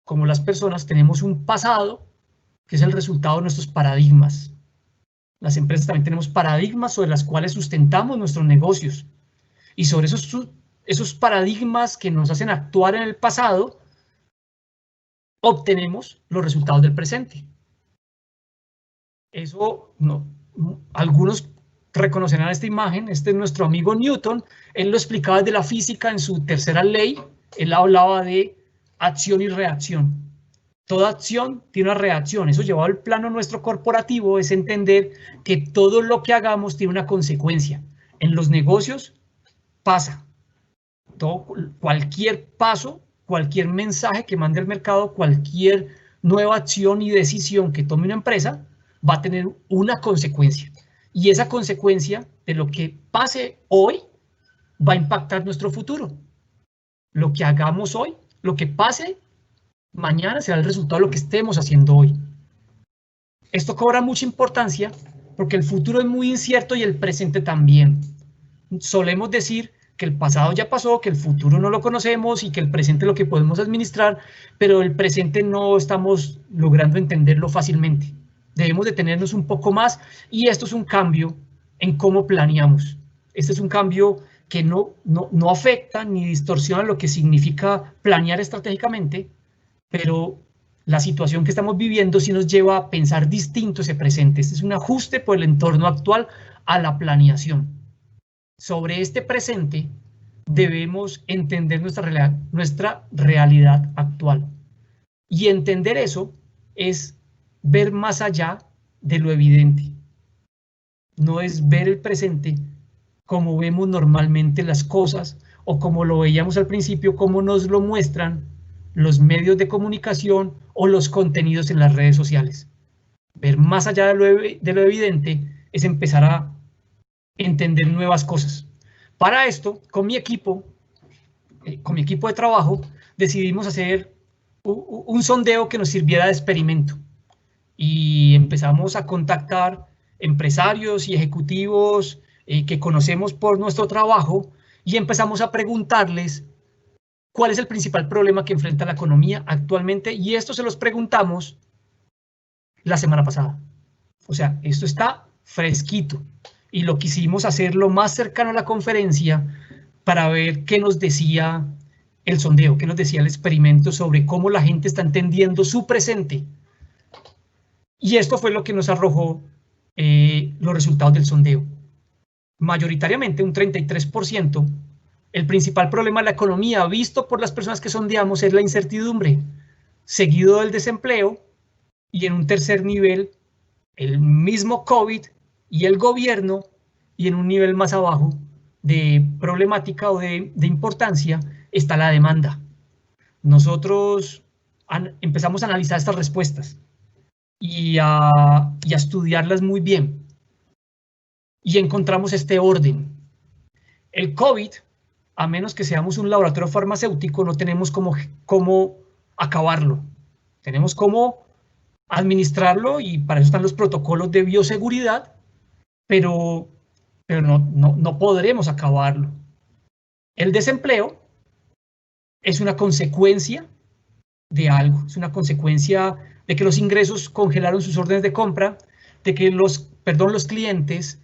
como las personas, tenemos un pasado que es el resultado de nuestros paradigmas. Las empresas también tenemos paradigmas sobre las cuales sustentamos nuestros negocios. Y sobre esos paradigmas que nos hacen actuar en el pasado, obtenemos los resultados del presente. Eso, algunos reconocerán esta imagen. Este es nuestro amigo Newton. Él lo explicaba desde la física en su tercera ley. Él hablaba de acción y reacción. Toda acción tiene una reacción. Eso llevado al plano nuestro corporativo es entender que todo lo que hagamos tiene una consecuencia. En los negocios pasa. Cualquier paso, cualquier mensaje que mande al mercado, cualquier nueva acción y decisión que tome una empresa va a tener una consecuencia. Y esa consecuencia de lo que pase hoy va a impactar nuestro futuro. Lo que hagamos hoy, lo que pase mañana será el resultado de lo que estemos haciendo hoy. Esto cobra mucha importancia porque el futuro es muy incierto y el presente también. Solemos decir que el pasado ya pasó, que el futuro no lo conocemos y que el presente es lo que podemos administrar, pero el presente no estamos logrando entenderlo fácilmente. Debemos detenernos un poco más y esto es un cambio en cómo planeamos. Este es un cambio que no afectan ni distorsionan lo que significa planear estratégicamente, pero la situación que estamos viviendo sí nos lleva a pensar distinto ese presente. Este es un ajuste por el entorno actual a la planeación. Sobre este presente debemos entender nuestra realidad actual. Y entender eso es ver más allá de lo evidente. No es ver el presente como vemos normalmente las cosas o como lo veíamos al principio, como nos lo muestran los medios de comunicación o los contenidos en las redes sociales. Ver más allá de lo evidente es empezar a entender nuevas cosas. Para esto, con mi equipo de trabajo, decidimos hacer un sondeo que nos sirviera de experimento y empezamos a contactar empresarios y ejecutivos que conocemos por nuestro trabajo y empezamos a preguntarles cuál es el principal problema que enfrenta la economía actualmente, y esto se los preguntamos la semana pasada. O sea, esto está fresquito y lo quisimos hacer lo más cercano a la conferencia para ver qué nos decía el sondeo, qué nos decía el experimento sobre cómo la gente está entendiendo su presente. Y esto fue lo que nos arrojó los resultados del sondeo. Mayoritariamente, un 33%, el principal problema de la economía visto por las personas que sondeamos es la incertidumbre, seguido del desempleo, y en un tercer nivel, el mismo COVID y el gobierno, y en un nivel más abajo de problemática o de importancia está la demanda. Nosotros empezamos a analizar estas respuestas y a estudiarlas muy bien. Y encontramos este orden. El COVID, a menos que seamos un laboratorio farmacéutico, no tenemos cómo acabarlo. Tenemos cómo administrarlo y para eso están los protocolos de bioseguridad, pero no podremos acabarlo. El desempleo es una consecuencia de algo, es una consecuencia de que los ingresos congelaron sus órdenes de compra, de que los clientes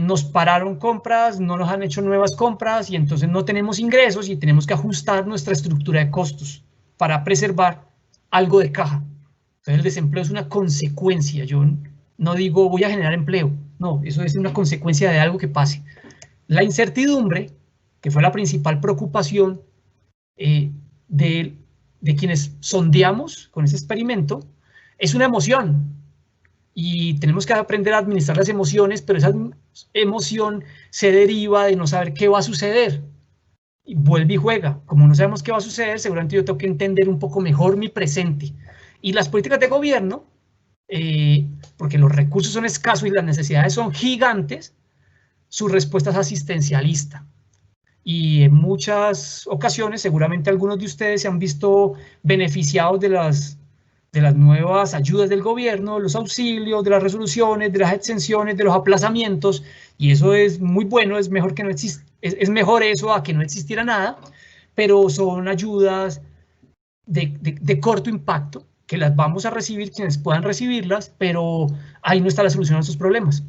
nos pararon compras, no nos han hecho nuevas compras y entonces no tenemos ingresos y tenemos que ajustar nuestra estructura de costos para preservar algo de caja. Entonces el desempleo es una consecuencia. Yo no digo voy a generar empleo, no, eso es una consecuencia de algo que pase. La incertidumbre, que fue la principal preocupación de quienes sondeamos con ese experimento, es una emoción. Y tenemos que aprender a administrar las emociones, pero esa emoción se deriva de no saber qué va a suceder. Y vuelve y juega. Como no sabemos qué va a suceder, seguramente yo tengo que entender un poco mejor mi presente. Y las políticas de gobierno, porque los recursos son escasos y las necesidades son gigantes, su respuesta es asistencialista. Y en muchas ocasiones, seguramente algunos de ustedes se han visto beneficiados de las nuevas ayudas del gobierno, los auxilios, de las resoluciones, de las exenciones, de los aplazamientos, y eso es muy bueno, es mejor que no exista, es mejor eso a que no existiera nada, pero son ayudas de corto impacto, que las vamos a recibir quienes puedan recibirlas, pero ahí no está la solución a esos problemas.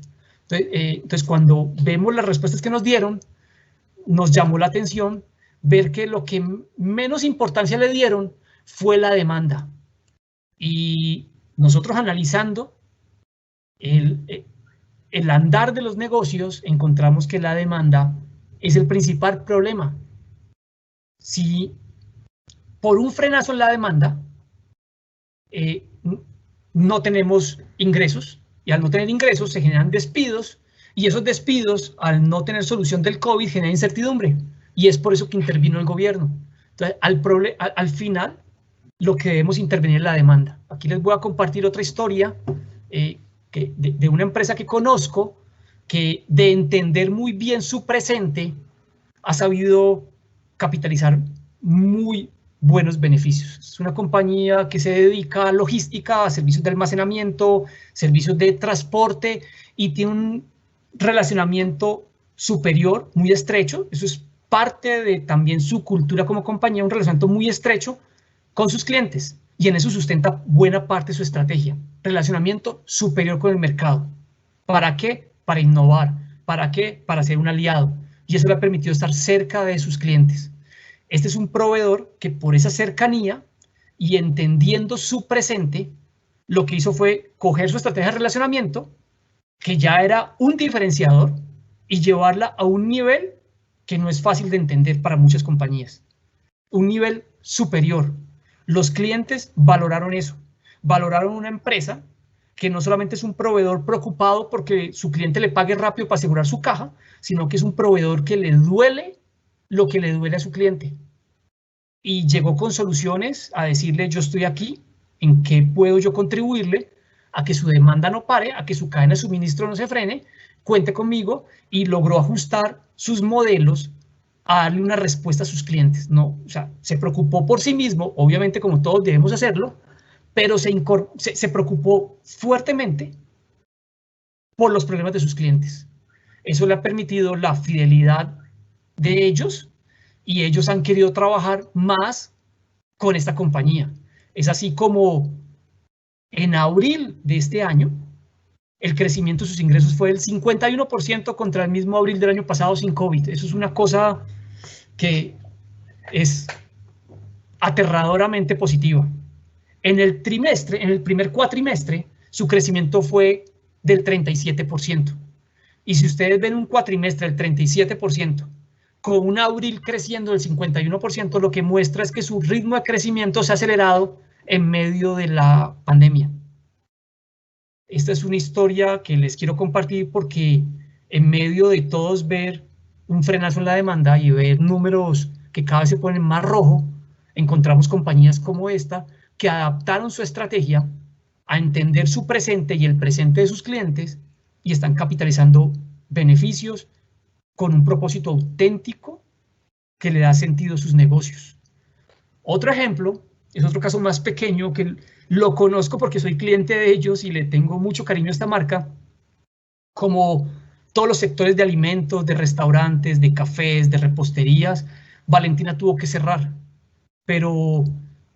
Entonces, cuando vemos las respuestas que nos dieron, nos llamó la atención ver que lo que menos importancia le dieron fue la demanda. Y nosotros analizando el andar de los negocios, encontramos que la demanda es el principal problema. Si por un frenazo en la demanda no tenemos ingresos, y al no tener ingresos se generan despidos, y esos despidos, al no tener solución del COVID, generan incertidumbre, y es por eso que intervino el gobierno. Entonces, al final, lo que debemos intervenir es la demanda. Aquí les voy a compartir otra historia de una empresa que conozco, que de entender muy bien su presente, ha sabido capitalizar muy buenos beneficios. Es una compañía que se dedica a logística, a servicios de almacenamiento, servicios de transporte, y tiene un relacionamiento superior, muy estrecho. Eso es parte de también su cultura como compañía, un relacionamiento muy estrecho con sus clientes, y en eso sustenta buena parte de su estrategia. Relacionamiento superior con el mercado. ¿Para qué? Para innovar. ¿Para qué? Para ser un aliado. y eso le ha permitido estar cerca de sus clientes. Este es un proveedor que por esa cercanía y entendiendo su presente, lo que hizo fue coger su estrategia de relacionamiento, que ya era un diferenciador, y llevarla a un nivel que no es fácil de entender para muchas compañías. Un nivel superior. Los clientes valoraron eso. Valoraron una empresa que no solamente es un proveedor preocupado porque su cliente le pague rápido para asegurar su caja, sino que es un proveedor que le duele lo que le duele a su cliente. Y llegó con soluciones a decirle, yo estoy aquí, ¿en qué puedo yo contribuirle a que su demanda no pare, a que su cadena de suministro no se frene? Cuente conmigo, y logró ajustar sus modelos a darle una respuesta a sus clientes. No, o sea, se preocupó por sí mismo, obviamente como todos debemos hacerlo, pero se preocupó fuertemente por los problemas de sus clientes. Eso le ha permitido la fidelidad de ellos, y ellos han querido trabajar más con esta compañía. Es así como en abril de este año, el crecimiento de sus ingresos fue del 51% contra el mismo abril del año pasado sin COVID. Eso es una cosa que es aterradoramente positiva. En el trimestre, en el primer cuatrimestre, su crecimiento fue del 37%. Y si ustedes ven un cuatrimestre del 37%, con un abril creciendo del 51%, lo que muestra es que su ritmo de crecimiento se ha acelerado en medio de la pandemia. Esta es una historia que les quiero compartir porque en medio de todos ver un frenazo en la demanda y ver números que cada vez se ponen más rojo, encontramos compañías como esta que adaptaron su estrategia a entender su presente y el presente de sus clientes y están capitalizando beneficios con un propósito auténtico que le da sentido a sus negocios. Otro ejemplo es otro caso más pequeño que lo conozco porque soy cliente de ellos y le tengo mucho cariño a esta marca. Como todos los sectores de alimentos, de restaurantes, de cafés, de reposterías, Valentina tuvo que cerrar, pero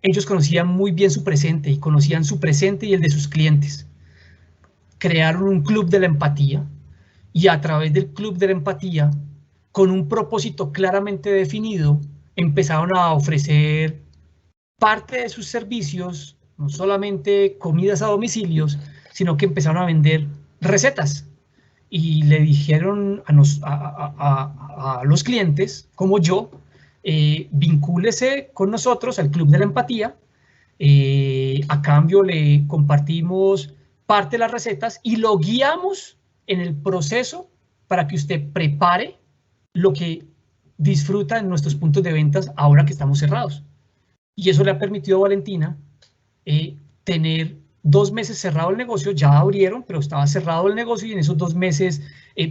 ellos conocían muy bien su presente y conocían su presente y el de sus clientes. Crearon un club de la empatía, y a través del club de la empatía, con un propósito claramente definido, empezaron a ofrecer parte de sus servicios, no solamente comidas a domicilios, sino que empezaron a vender recetas. Y le dijeron a los clientes, como yo, vincúlese con nosotros al Club de la Empatía, a cambio le compartimos parte de las recetas y lo guiamos en el proceso para que usted prepare lo que disfruta en nuestros puntos de ventas ahora que estamos cerrados. Y eso le ha permitido a Valentina tener 2 meses cerrado el negocio. Ya abrieron, pero estaba cerrado el negocio, y en esos 2 meses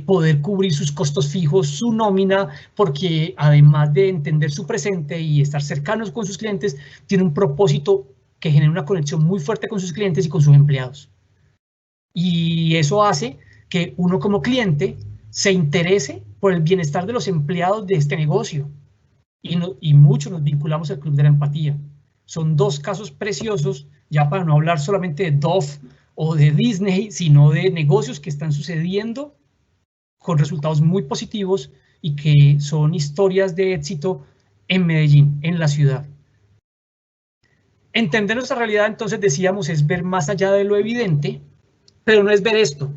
poder cubrir sus costos fijos, su nómina, porque además de entender su presente y estar cercanos con sus clientes, tiene un propósito que genera una conexión muy fuerte con sus clientes y con sus empleados. Y eso hace que uno como cliente se interese por el bienestar de los empleados de este negocio. Y muchos nos vinculamos al Club de la Empatía. Son 2 casos preciosos, ya para no hablar solamente de Dove o de Disney, sino de negocios que están sucediendo con resultados muy positivos y que son historias de éxito en Medellín, en la ciudad. Entender nuestra realidad, entonces, decíamos, es ver más allá de lo evidente, pero no es ver esto.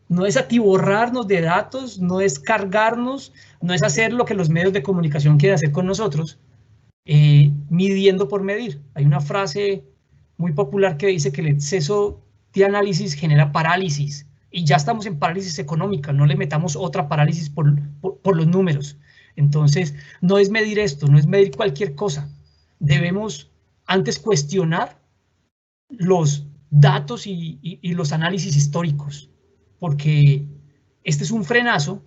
No es atiborrarnos de datos, no es cargarnos, no es hacer lo que los medios de comunicación quieren hacer con nosotros, midiendo por medir. Hay una frase muy popular que dice que el exceso de análisis genera parálisis, y ya estamos en parálisis económica, no le metamos otra parálisis por los números. Entonces, no es medir esto, no es medir cualquier cosa. Debemos antes cuestionar los datos y los análisis históricos, porque este es un frenazo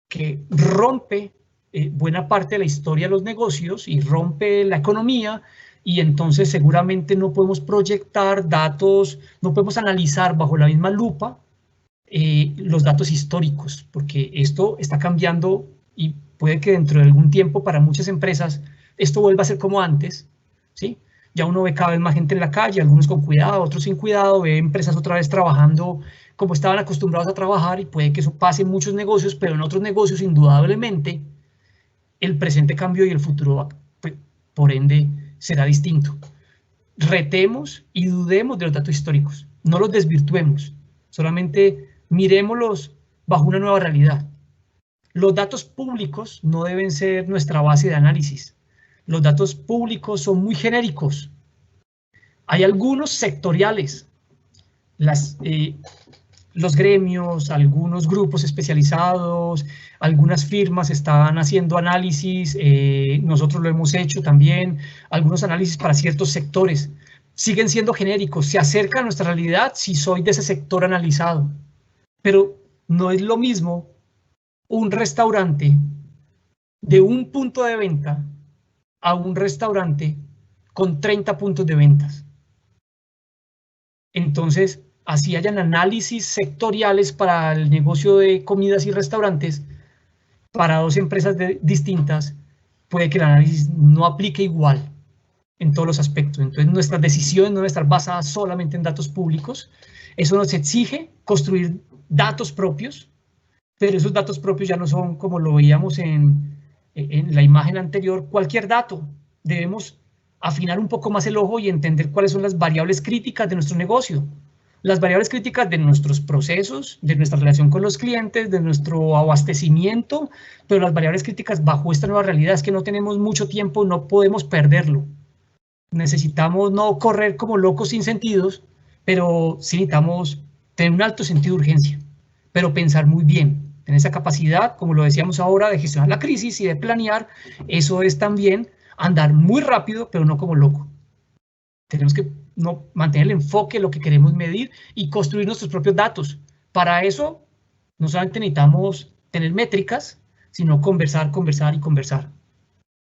que rompe buena parte de la historia de los negocios y rompe la economía, y entonces seguramente no podemos proyectar datos, no podemos analizar bajo la misma lupa los datos históricos, porque esto está cambiando y puede que dentro de algún tiempo para muchas empresas esto vuelva a ser como antes, ¿sí? Ya uno ve cada vez más gente en la calle, algunos con cuidado, otros sin cuidado, ve empresas otra vez trabajando como estaban acostumbrados a trabajar, y puede que eso pase en muchos negocios, pero en otros negocios indudablemente el presente cambió y el futuro, pues, por ende, será distinto. Retemos y dudemos de los datos históricos, no los desvirtuemos, solamente miremoslos bajo una nueva realidad. Los datos públicos no deben ser nuestra base de análisis. Los datos públicos son muy genéricos. Hay algunos sectoriales, los gremios, algunos grupos especializados, algunas firmas están haciendo análisis, nosotros lo hemos hecho también, algunos análisis para ciertos sectores. Siguen siendo genéricos, se acercan a nuestra realidad si soy de ese sector analizado, pero no es lo mismo un restaurante de un punto de venta a un restaurante con 30 puntos de ventas. Entonces, así hayan análisis sectoriales para el negocio de comidas y restaurantes, para dos empresas distintas, puede que el análisis no aplique igual en todos los aspectos. Entonces, nuestras decisiones no deben estar basadas solamente en datos públicos. Eso nos exige construir datos propios, pero esos datos propios ya no son, como lo veíamos en la imagen anterior, cualquier dato. Debemos afinar un poco más el ojo y entender cuáles son las variables críticas de nuestro negocio, las variables críticas de nuestros procesos, de nuestra relación con los clientes, de nuestro abastecimiento, pero las variables críticas bajo esta nueva realidad es que no tenemos mucho tiempo, no podemos perderlo. Necesitamos no correr como locos sin sentidos, pero sí necesitamos tener un alto sentido de urgencia, pero pensar muy bien, tener esa capacidad, como lo decíamos ahora, de gestionar la crisis y de planear. Eso es también andar muy rápido, pero no como loco. Tenemos que mantener el enfoque, lo que queremos medir y construir nuestros propios datos. Para eso, no solamente necesitamos tener métricas, sino conversar, conversar y conversar.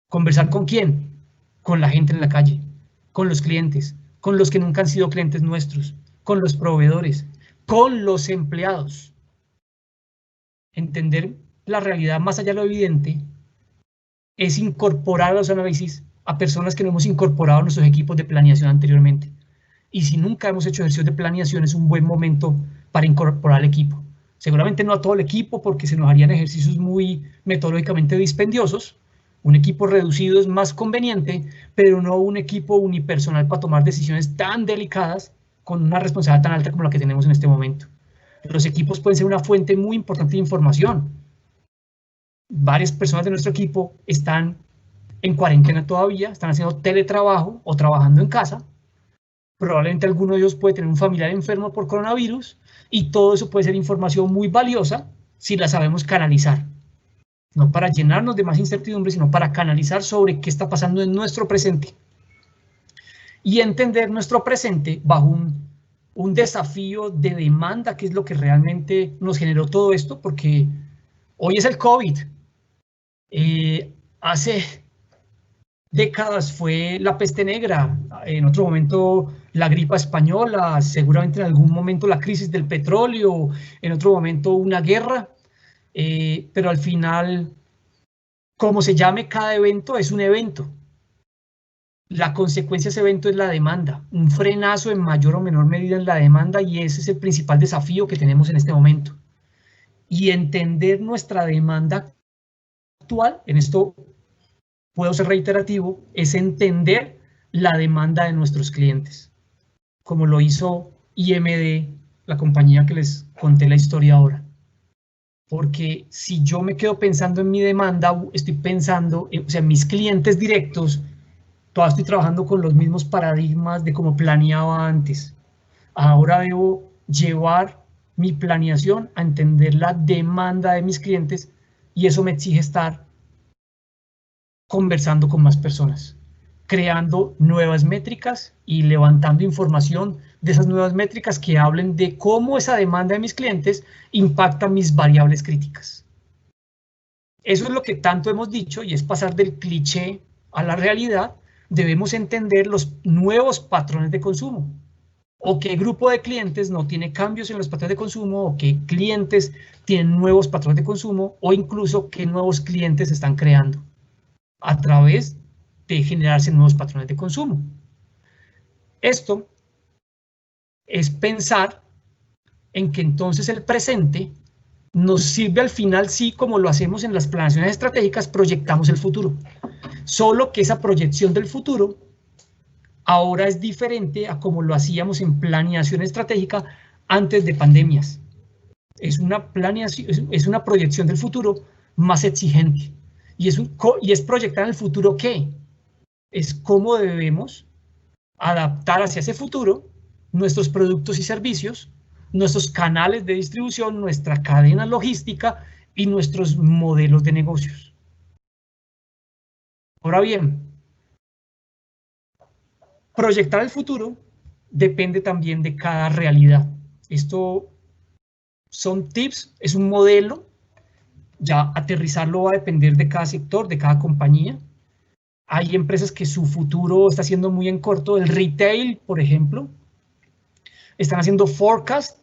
¿Conversar con quién? Con la gente en la calle, con los clientes, con los que nunca han sido clientes nuestros, con los proveedores, con los empleados. Entender la realidad más allá de lo evidente es incorporar a los análisis a personas que no hemos incorporado a nuestros equipos de planeación anteriormente. Y si nunca hemos hecho ejercicios de planeación, es un buen momento para incorporar al equipo. Seguramente no a todo el equipo, porque se nos harían ejercicios muy metodológicamente dispendiosos. Un equipo reducido es más conveniente, pero no un equipo unipersonal para tomar decisiones tan delicadas con una responsabilidad tan alta como la que tenemos en este momento. Los equipos pueden ser una fuente muy importante de información. Varias personas de nuestro equipo están en cuarentena todavía, están haciendo teletrabajo o trabajando en casa. Probablemente alguno de ellos puede tener un familiar enfermo por coronavirus, y todo eso puede ser información muy valiosa si la sabemos canalizar. No para llenarnos de más incertidumbre, sino para canalizar sobre qué está pasando en nuestro presente. Y entender nuestro presente bajo un desafío de demanda, que es lo que realmente nos generó todo esto, porque hoy es el COVID. Hace décadas fue la peste negra, en otro momento la gripa española, seguramente en algún momento la crisis del petróleo, en otro momento una guerra, pero al final, como se llame cada evento, es un evento. La consecuencia de ese evento es la demanda, un frenazo en mayor o menor medida en la demanda, y ese es el principal desafío que tenemos en este momento. Y entender nuestra demanda actual, en esto puedo ser reiterativo, es entender la demanda de nuestros clientes, como lo hizo IMD, la compañía que les conté la historia ahora. Porque si yo me quedo pensando en mi demanda, estoy pensando, o sea, mis clientes directos, todavía estoy trabajando con los mismos paradigmas de cómo planeaba antes. Ahora debo llevar mi planeación a entender la demanda de mis clientes, y eso me exige estar conversando con más personas, creando nuevas métricas y levantando información de esas nuevas métricas que hablen de cómo esa demanda de mis clientes impacta mis variables críticas. Eso es lo que tanto hemos dicho, y es pasar del cliché a la realidad. Debemos entender los nuevos patrones de consumo, o qué grupo de clientes no tiene cambios en los patrones de consumo, o qué clientes tienen nuevos patrones de consumo, o incluso qué nuevos clientes se están creando a través de generarse nuevos patrones de consumo. Esto es pensar en que entonces el presente nos sirve al final, sí, como lo hacemos en las planeaciones estratégicas, proyectamos el futuro. Solo que esa proyección del futuro ahora es diferente a como lo hacíamos en planeación estratégica antes de pandemias. Es una planeación, es una proyección del futuro más exigente. Y es proyectar en el futuro ¿qué? Es cómo debemos adaptar hacia ese futuro nuestros productos y servicios, nuestros canales de distribución, nuestra cadena logística y nuestros modelos de negocios. Ahora bien, proyectar el futuro depende también de cada realidad. Esto son tips, es un modelo, ya aterrizarlo va a depender de cada sector, de cada compañía. Hay empresas que su futuro está siendo muy en corto. El retail, por ejemplo, están haciendo forecast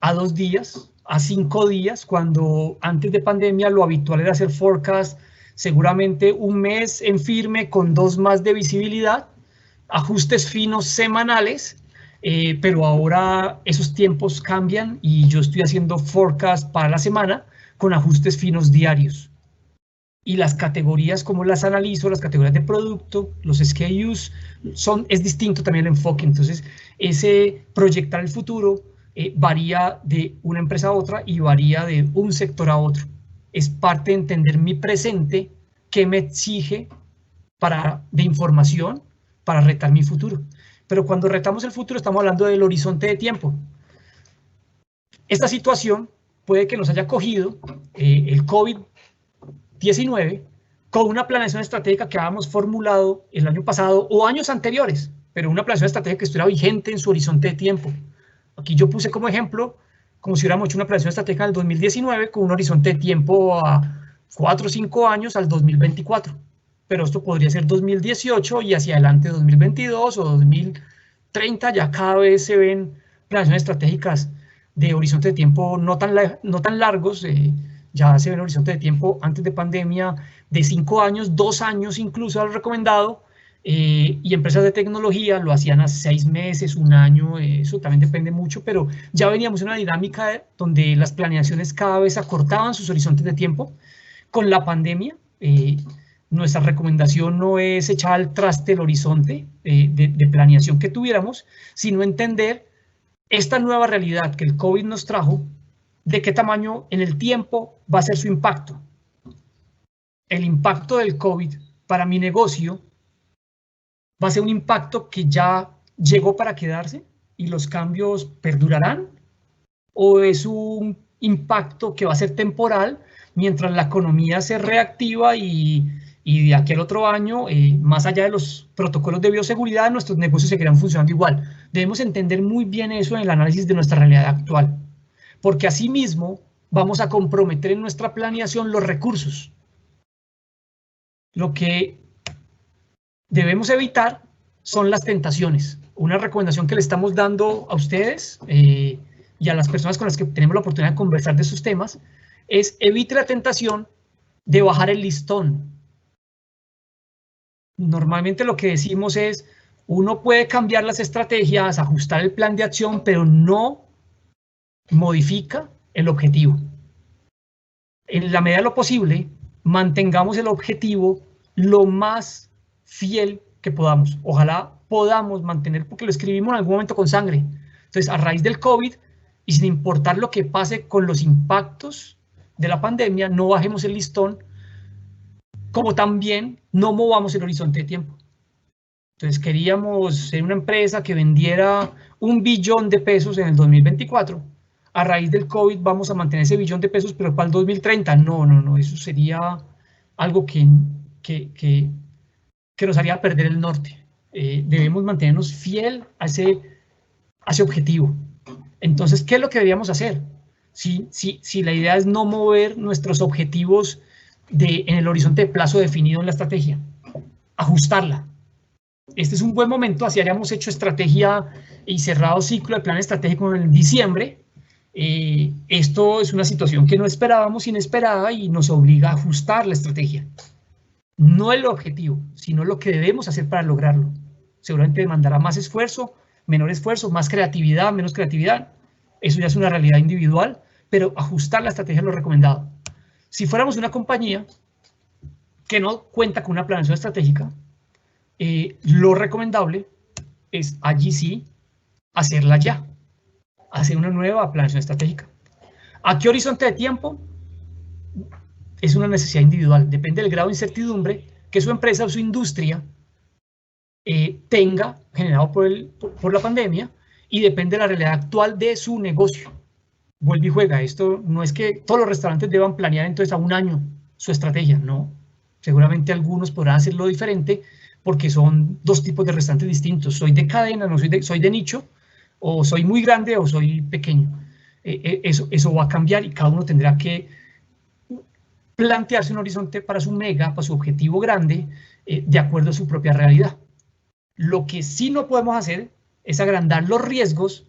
a 2 días, a 5 días, cuando antes de pandemia lo habitual era hacer forecast seguramente un mes en firme con 2 más de visibilidad, ajustes finos semanales, pero ahora esos tiempos cambian y yo estoy haciendo forecast para la semana con ajustes finos diarios. Y las categorías, como las analizo, las categorías de producto, los SKUs, es distinto también el enfoque. Entonces, ese proyectar el futuro varía de una empresa a otra y varía de un sector a otro. Es parte de entender mi presente, qué me exige de información para retar mi futuro. Pero cuando retamos el futuro estamos hablando del horizonte de tiempo. Esta situación puede que nos haya cogido el COVID-19 con una planeación estratégica que habíamos formulado el año pasado o años anteriores, pero una planeación estratégica que estuviera vigente en su horizonte de tiempo. Aquí yo puse como ejemplo, como si hubiéramos hecho una planeación estratégica del 2019 con un horizonte de tiempo a 4 o 5 años al 2024. Pero esto podría ser 2018 y hacia adelante 2022 o 2030, ya cada vez se ven planeaciones estratégicas de horizonte de tiempo no tan largos, ya se ven horizonte de tiempo antes de pandemia de 5 años, 2 años incluso al recomendado, y empresas de tecnología lo hacían a 6 meses, 1 año, eso también depende mucho, pero ya veníamos en una dinámica donde las planeaciones cada vez acortaban sus horizontes de tiempo. Con la pandemia, nuestra recomendación no es echar al traste el horizonte de planeación que tuviéramos, sino entender esta nueva realidad que el COVID nos trajo, de qué tamaño en el tiempo va a ser su impacto. El impacto del COVID para mi negocio va a ser un impacto que ya llegó para quedarse y los cambios perdurarán, o es un impacto que va a ser temporal mientras la economía se reactiva y de aquí al otro año, más allá de los protocolos de bioseguridad, nuestros negocios seguirán funcionando igual. Debemos entender muy bien eso en el análisis de nuestra realidad actual, porque asimismo vamos a comprometer en nuestra planeación los recursos. Lo que debemos evitar son las tentaciones. Una recomendación que le estamos dando a ustedes y a las personas con las que tenemos la oportunidad de conversar de estos temas es evite la tentación de bajar el listón. Normalmente lo que decimos es, uno puede cambiar las estrategias, ajustar el plan de acción, pero no modifica el objetivo. En la medida de lo posible, mantengamos el objetivo lo más fiel que podamos. Ojalá podamos mantener, porque lo escribimos en algún momento con sangre. Entonces, a raíz del COVID, y sin importar lo que pase con los impactos de la pandemia, no bajemos el listón, como también no movamos el horizonte de tiempo. Entonces, queríamos ser una empresa que vendiera $1 billón en el 2024. A raíz del COVID vamos a mantener ese $1 billón, pero para el 2030, no, eso sería algo que nos haría perder el norte. Debemos mantenernos fiel a ese objetivo. Entonces, ¿qué es lo que deberíamos hacer? Si la idea es no mover nuestros objetivos en el horizonte de plazo definido en la estrategia, ajustarla. Este es un buen momento, así hayamos hecho estrategia y cerrado ciclo de plan estratégico en diciembre. Esto es una situación que no esperábamos, inesperada, y nos obliga a ajustar la estrategia. No el objetivo, sino lo que debemos hacer para lograrlo. Seguramente demandará más esfuerzo, menor esfuerzo, más creatividad, menos creatividad. Eso ya es una realidad individual, pero ajustar la estrategia es lo recomendado. Si fuéramos una compañía que no cuenta con una planeación estratégica, lo recomendable es allí sí hacerla ya, hacer una nueva planeación estratégica. ¿A qué horizonte de tiempo? Es una necesidad individual, depende del grado de incertidumbre que su empresa o su industria tenga generado por la pandemia, y depende de la realidad actual de su negocio. Vuelve y juega, esto no es que todos los restaurantes deban planear entonces a un año su estrategia, no. Seguramente algunos podrán hacerlo diferente porque son dos tipos de restaurantes distintos. Soy de cadena, no soy de nicho, o soy muy grande o soy pequeño. Eso va a cambiar y cada uno tendrá que plantearse un horizonte para su mega, para su objetivo grande, de acuerdo a su propia realidad. Lo que sí no podemos hacer es agrandar los riesgos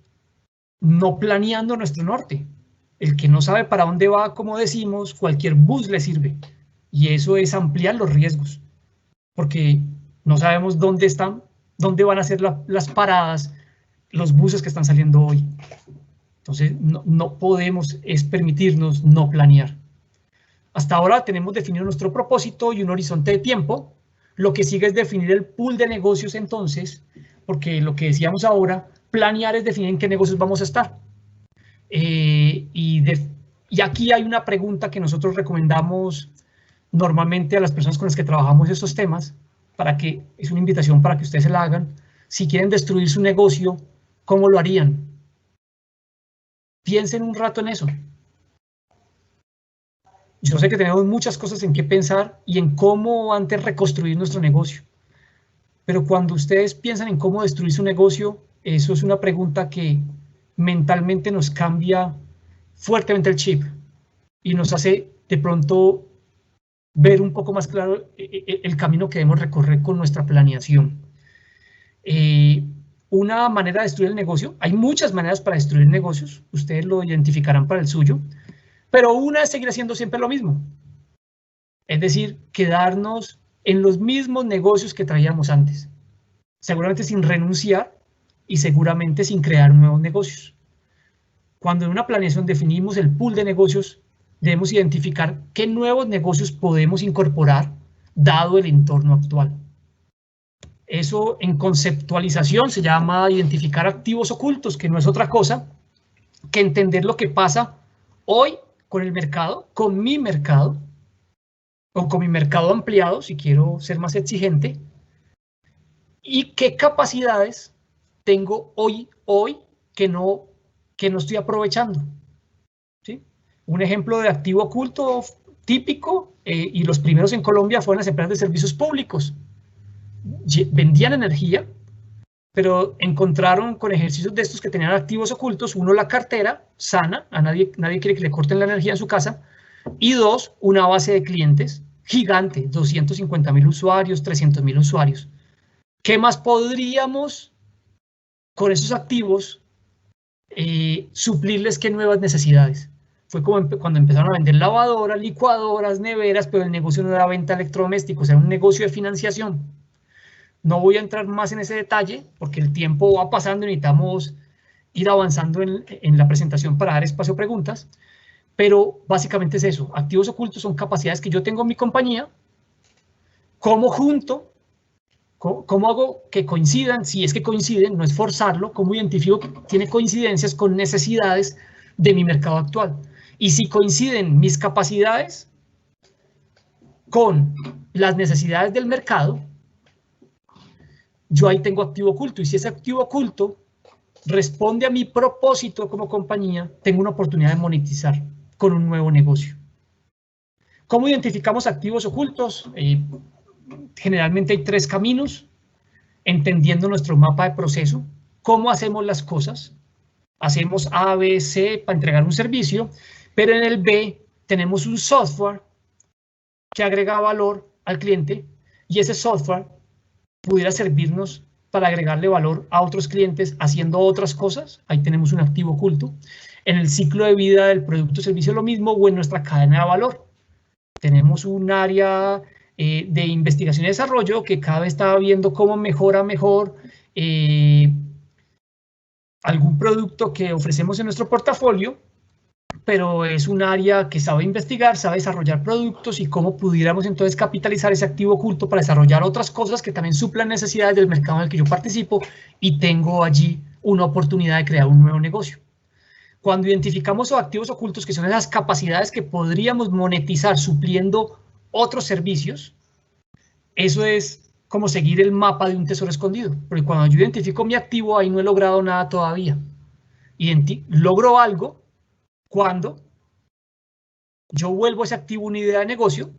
no planeando nuestro norte. El que no sabe para dónde va, como decimos, cualquier bus le sirve. Y eso es ampliar los riesgos, porque no sabemos dónde van a ser las paradas, los buses que están saliendo hoy. Entonces, no podemos permitirnos no planear. Hasta ahora tenemos definido nuestro propósito y un horizonte de tiempo. Lo que sigue es definir el pool de negocios entonces, porque lo que decíamos ahora, planear es definir en qué negocios vamos a estar. Y aquí hay una pregunta que nosotros recomendamos normalmente a las personas con las que trabajamos estos temas, es una invitación para que ustedes se la hagan. Si quieren destruir su negocio, ¿cómo lo harían? Piensen un rato en eso. Yo sé que tenemos muchas cosas en qué pensar y en cómo antes reconstruir nuestro negocio. Pero cuando ustedes piensan en cómo destruir su negocio, eso es una pregunta que mentalmente nos cambia fuertemente el chip y nos hace de pronto ver un poco más claro el camino que debemos recorrer con nuestra planeación. Una manera de destruir el negocio, hay muchas maneras para destruir negocios, ustedes lo identificarán para el suyo, pero una es seguir haciendo siempre lo mismo. Es decir, quedarnos en los mismos negocios que traíamos antes, seguramente sin renunciar y seguramente sin crear nuevos negocios. Cuando en una planeación definimos el pool de negocios, debemos identificar qué nuevos negocios podemos incorporar dado el entorno actual. Eso en conceptualización se llama identificar activos ocultos, que no es otra cosa que entender lo que pasa hoy con el mercado, con mi mercado, o con mi mercado ampliado, si quiero ser más exigente, y qué capacidades tengo hoy que no estoy aprovechando. ¿Sí? Un ejemplo de activo oculto típico, y los primeros en Colombia fueron las empresas de servicios públicos. Vendían energía, pero encontraron con ejercicios de estos que tenían activos ocultos, uno, la cartera sana, a nadie quiere que le corten la energía en su casa, y dos, una base de clientes gigante, 250.000 usuarios, 300.000 usuarios. ¿Qué más podríamos con esos activos suplirles? ¿Qué nuevas necesidades? Fue como cuando empezaron a vender lavadoras, licuadoras, neveras, pero el negocio no era venta de electrodomésticos, era un negocio de financiación. No voy a entrar más en ese detalle porque el tiempo va pasando y necesitamos ir avanzando en la presentación para dar espacio a preguntas, pero básicamente es eso. Activos ocultos son capacidades que yo tengo en mi compañía. ¿Cómo junto? ¿Cómo hago que coincidan? Si es que coinciden, no es forzarlo. ¿Cómo identifico que tiene coincidencias con necesidades de mi mercado actual? Y si coinciden mis capacidades con las necesidades del mercado, yo ahí tengo activo oculto. Y si ese activo oculto responde a mi propósito como compañía, tengo una oportunidad de monetizar con un nuevo negocio. ¿Cómo identificamos activos ocultos? Generalmente hay tres caminos, entendiendo nuestro mapa de proceso, cómo hacemos las cosas. Hacemos A, B, C para entregar un servicio, pero en el B tenemos un software que agrega valor al cliente y ese software pudiera servirnos para agregarle valor a otros clientes haciendo otras cosas. Ahí tenemos un activo oculto. En el ciclo de vida del producto o servicio lo mismo, o en nuestra cadena de valor. Tenemos un área de investigación y desarrollo que cada vez está viendo cómo mejor algún producto que ofrecemos en nuestro portafolio, pero es un área que sabe investigar, sabe desarrollar productos y cómo pudiéramos entonces capitalizar ese activo oculto para desarrollar otras cosas que también suplan necesidades del mercado en el que yo participo y tengo allí una oportunidad de crear un nuevo negocio. Cuando identificamos los activos ocultos, que son esas capacidades que podríamos monetizar supliendo otros servicios, eso es como seguir el mapa de un tesoro escondido, porque cuando yo identifico mi activo, ahí no he logrado nada todavía. Logro algo cuando yo vuelvo ese activo una idea de negocio,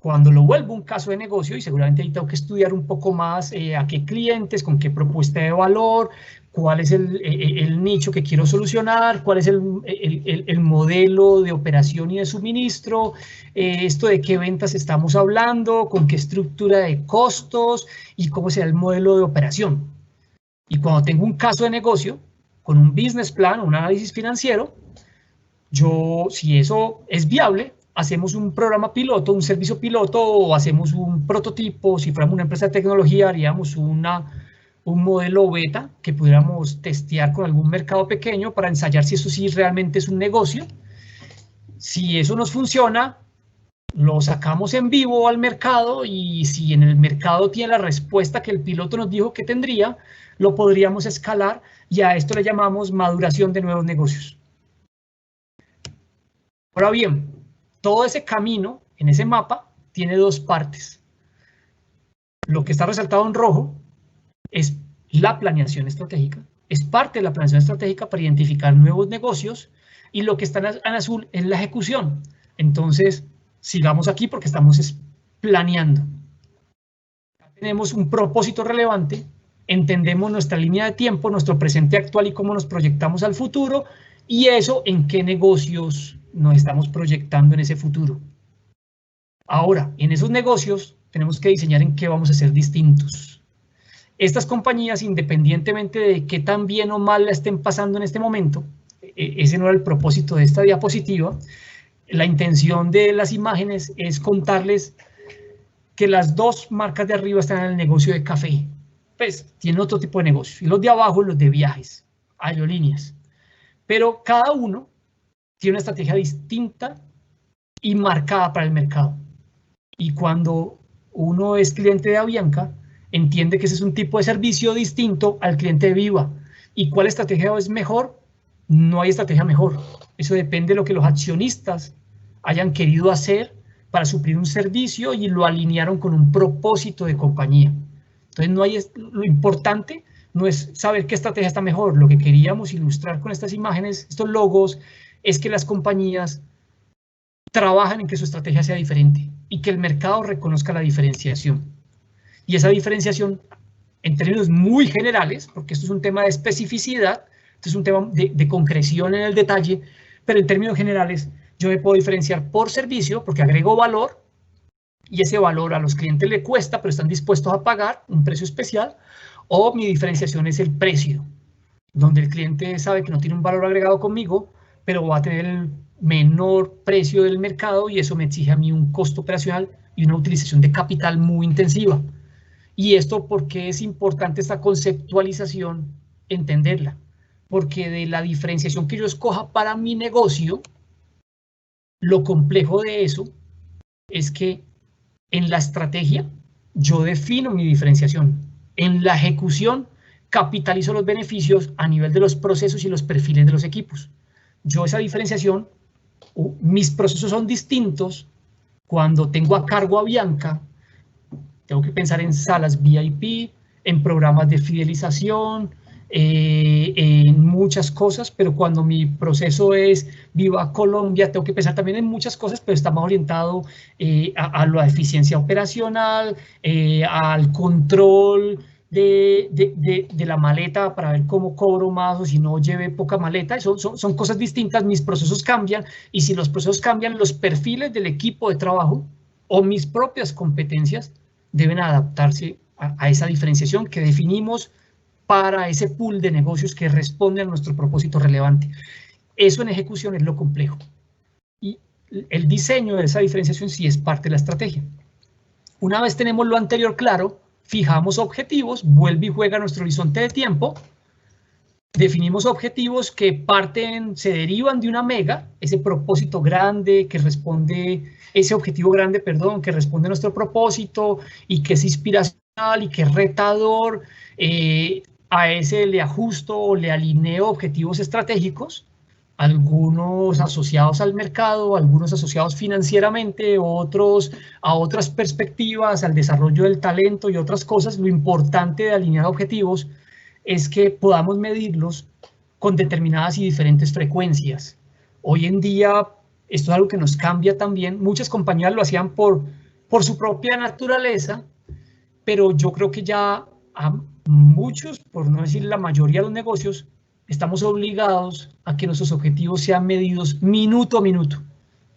cuando lo vuelvo un caso de negocio, y seguramente ahí tengo que estudiar un poco más a qué clientes, con qué propuesta de valor, cuál es el nicho que quiero solucionar, cuál es el modelo de operación y de suministro, esto de qué ventas estamos hablando, con qué estructura de costos y cómo será el modelo de operación. Y cuando tengo un caso de negocio, con un business plan, un análisis financiero, si eso es viable, hacemos un programa piloto, un servicio piloto, o hacemos un prototipo. Si fuéramos una empresa de tecnología, haríamos un modelo beta que pudiéramos testear con algún mercado pequeño para ensayar si eso sí realmente es un negocio. Si eso nos funciona, lo sacamos en vivo al mercado, y si en el mercado tiene la respuesta que el piloto nos dijo que tendría, lo podríamos escalar, y a esto le llamamos maduración de nuevos negocios. Ahora bien, todo ese camino en ese mapa tiene dos partes. Lo que está resaltado en rojo es la planeación estratégica, es parte de la planeación estratégica para identificar nuevos negocios, y lo que está en azul es la ejecución. Entonces, sigamos aquí porque estamos planeando. Tenemos un propósito relevante, entendemos nuestra línea de tiempo, nuestro presente actual y cómo nos proyectamos al futuro, y eso en qué negocios nos estamos proyectando en ese futuro. Ahora, en esos negocios tenemos que diseñar en qué vamos a ser distintos. Estas compañías, independientemente de qué tan bien o mal la estén pasando en este momento, ese no era el propósito de esta diapositiva. La intención de las imágenes es contarles que las dos marcas de arriba están en el negocio de café. Pues tienen otro tipo de negocio. Y los de abajo, los de viajes, aerolíneas. Pero cada uno tiene una estrategia distinta y marcada para el mercado. Y cuando uno es cliente de Avianca, entiende que ese es un tipo de servicio distinto al cliente de Viva. ¿Y cuál estrategia es mejor? No hay estrategia mejor. Eso depende de lo que los accionistas hayan querido hacer para suplir un servicio y lo alinearon con un propósito de compañía. Entonces, lo importante no es saber qué estrategia está mejor. Lo que queríamos ilustrar con estas imágenes, estos logos, es que las compañías trabajan en que su estrategia sea diferente y que el mercado reconozca la diferenciación. Y esa diferenciación, en términos muy generales, porque esto es un tema de especificidad, esto es un tema de concreción en el detalle, pero en términos generales yo me puedo diferenciar por servicio porque agrego valor, y ese valor a los clientes le cuesta, pero están dispuestos a pagar un precio especial, o mi diferenciación es el precio, donde el cliente sabe que no tiene un valor agregado conmigo, pero va a tener el menor precio del mercado, y eso me exige a mí un costo operacional y una utilización de capital muy intensiva. Y esto, ¿por qué es importante esta conceptualización? Entenderla. Porque de la diferenciación que yo escoja para mi negocio, lo complejo de eso es que en la estrategia yo defino mi diferenciación. En la ejecución capitalizo los beneficios a nivel de los procesos y los perfiles de los equipos. Yo esa diferenciación, mis procesos son distintos cuando tengo a cargo a Avianca. Tengo que pensar en salas VIP, en programas de fidelización, en muchas cosas, pero cuando mi proceso es Viva Colombia, tengo que pensar también en muchas cosas, pero está más orientado a la eficiencia operacional, al control de la maleta para ver cómo cobro más o si no lleve poca maleta. Son cosas distintas, mis procesos cambian, y si los procesos cambian, los perfiles del equipo de trabajo o mis propias competencias deben adaptarse a esa diferenciación que definimos para ese pool de negocios que responde a nuestro propósito relevante. Eso en ejecución es lo complejo. Y el diseño de esa diferenciación sí es parte de la estrategia. Una vez tenemos lo anterior claro, fijamos objetivos, vuelve y juega nuestro horizonte de tiempo, Definimos objetivos que se derivan de una mega, ese propósito grande que responde, ese objetivo grande, perdón, que responde a nuestro propósito y que es inspiracional y que es retador. A ese le ajusto o le alineo objetivos estratégicos, algunos asociados al mercado, algunos asociados financieramente, otros a otras perspectivas, al desarrollo del talento y otras cosas. Lo importante de alinear objetivos es que podamos medirlos con determinadas y diferentes frecuencias. Hoy en día, esto es algo que nos cambia también. Muchas compañías lo hacían por su propia naturaleza, pero yo creo que ya a muchos, por no decir la mayoría de los negocios, estamos obligados a que nuestros objetivos sean medidos minuto a minuto.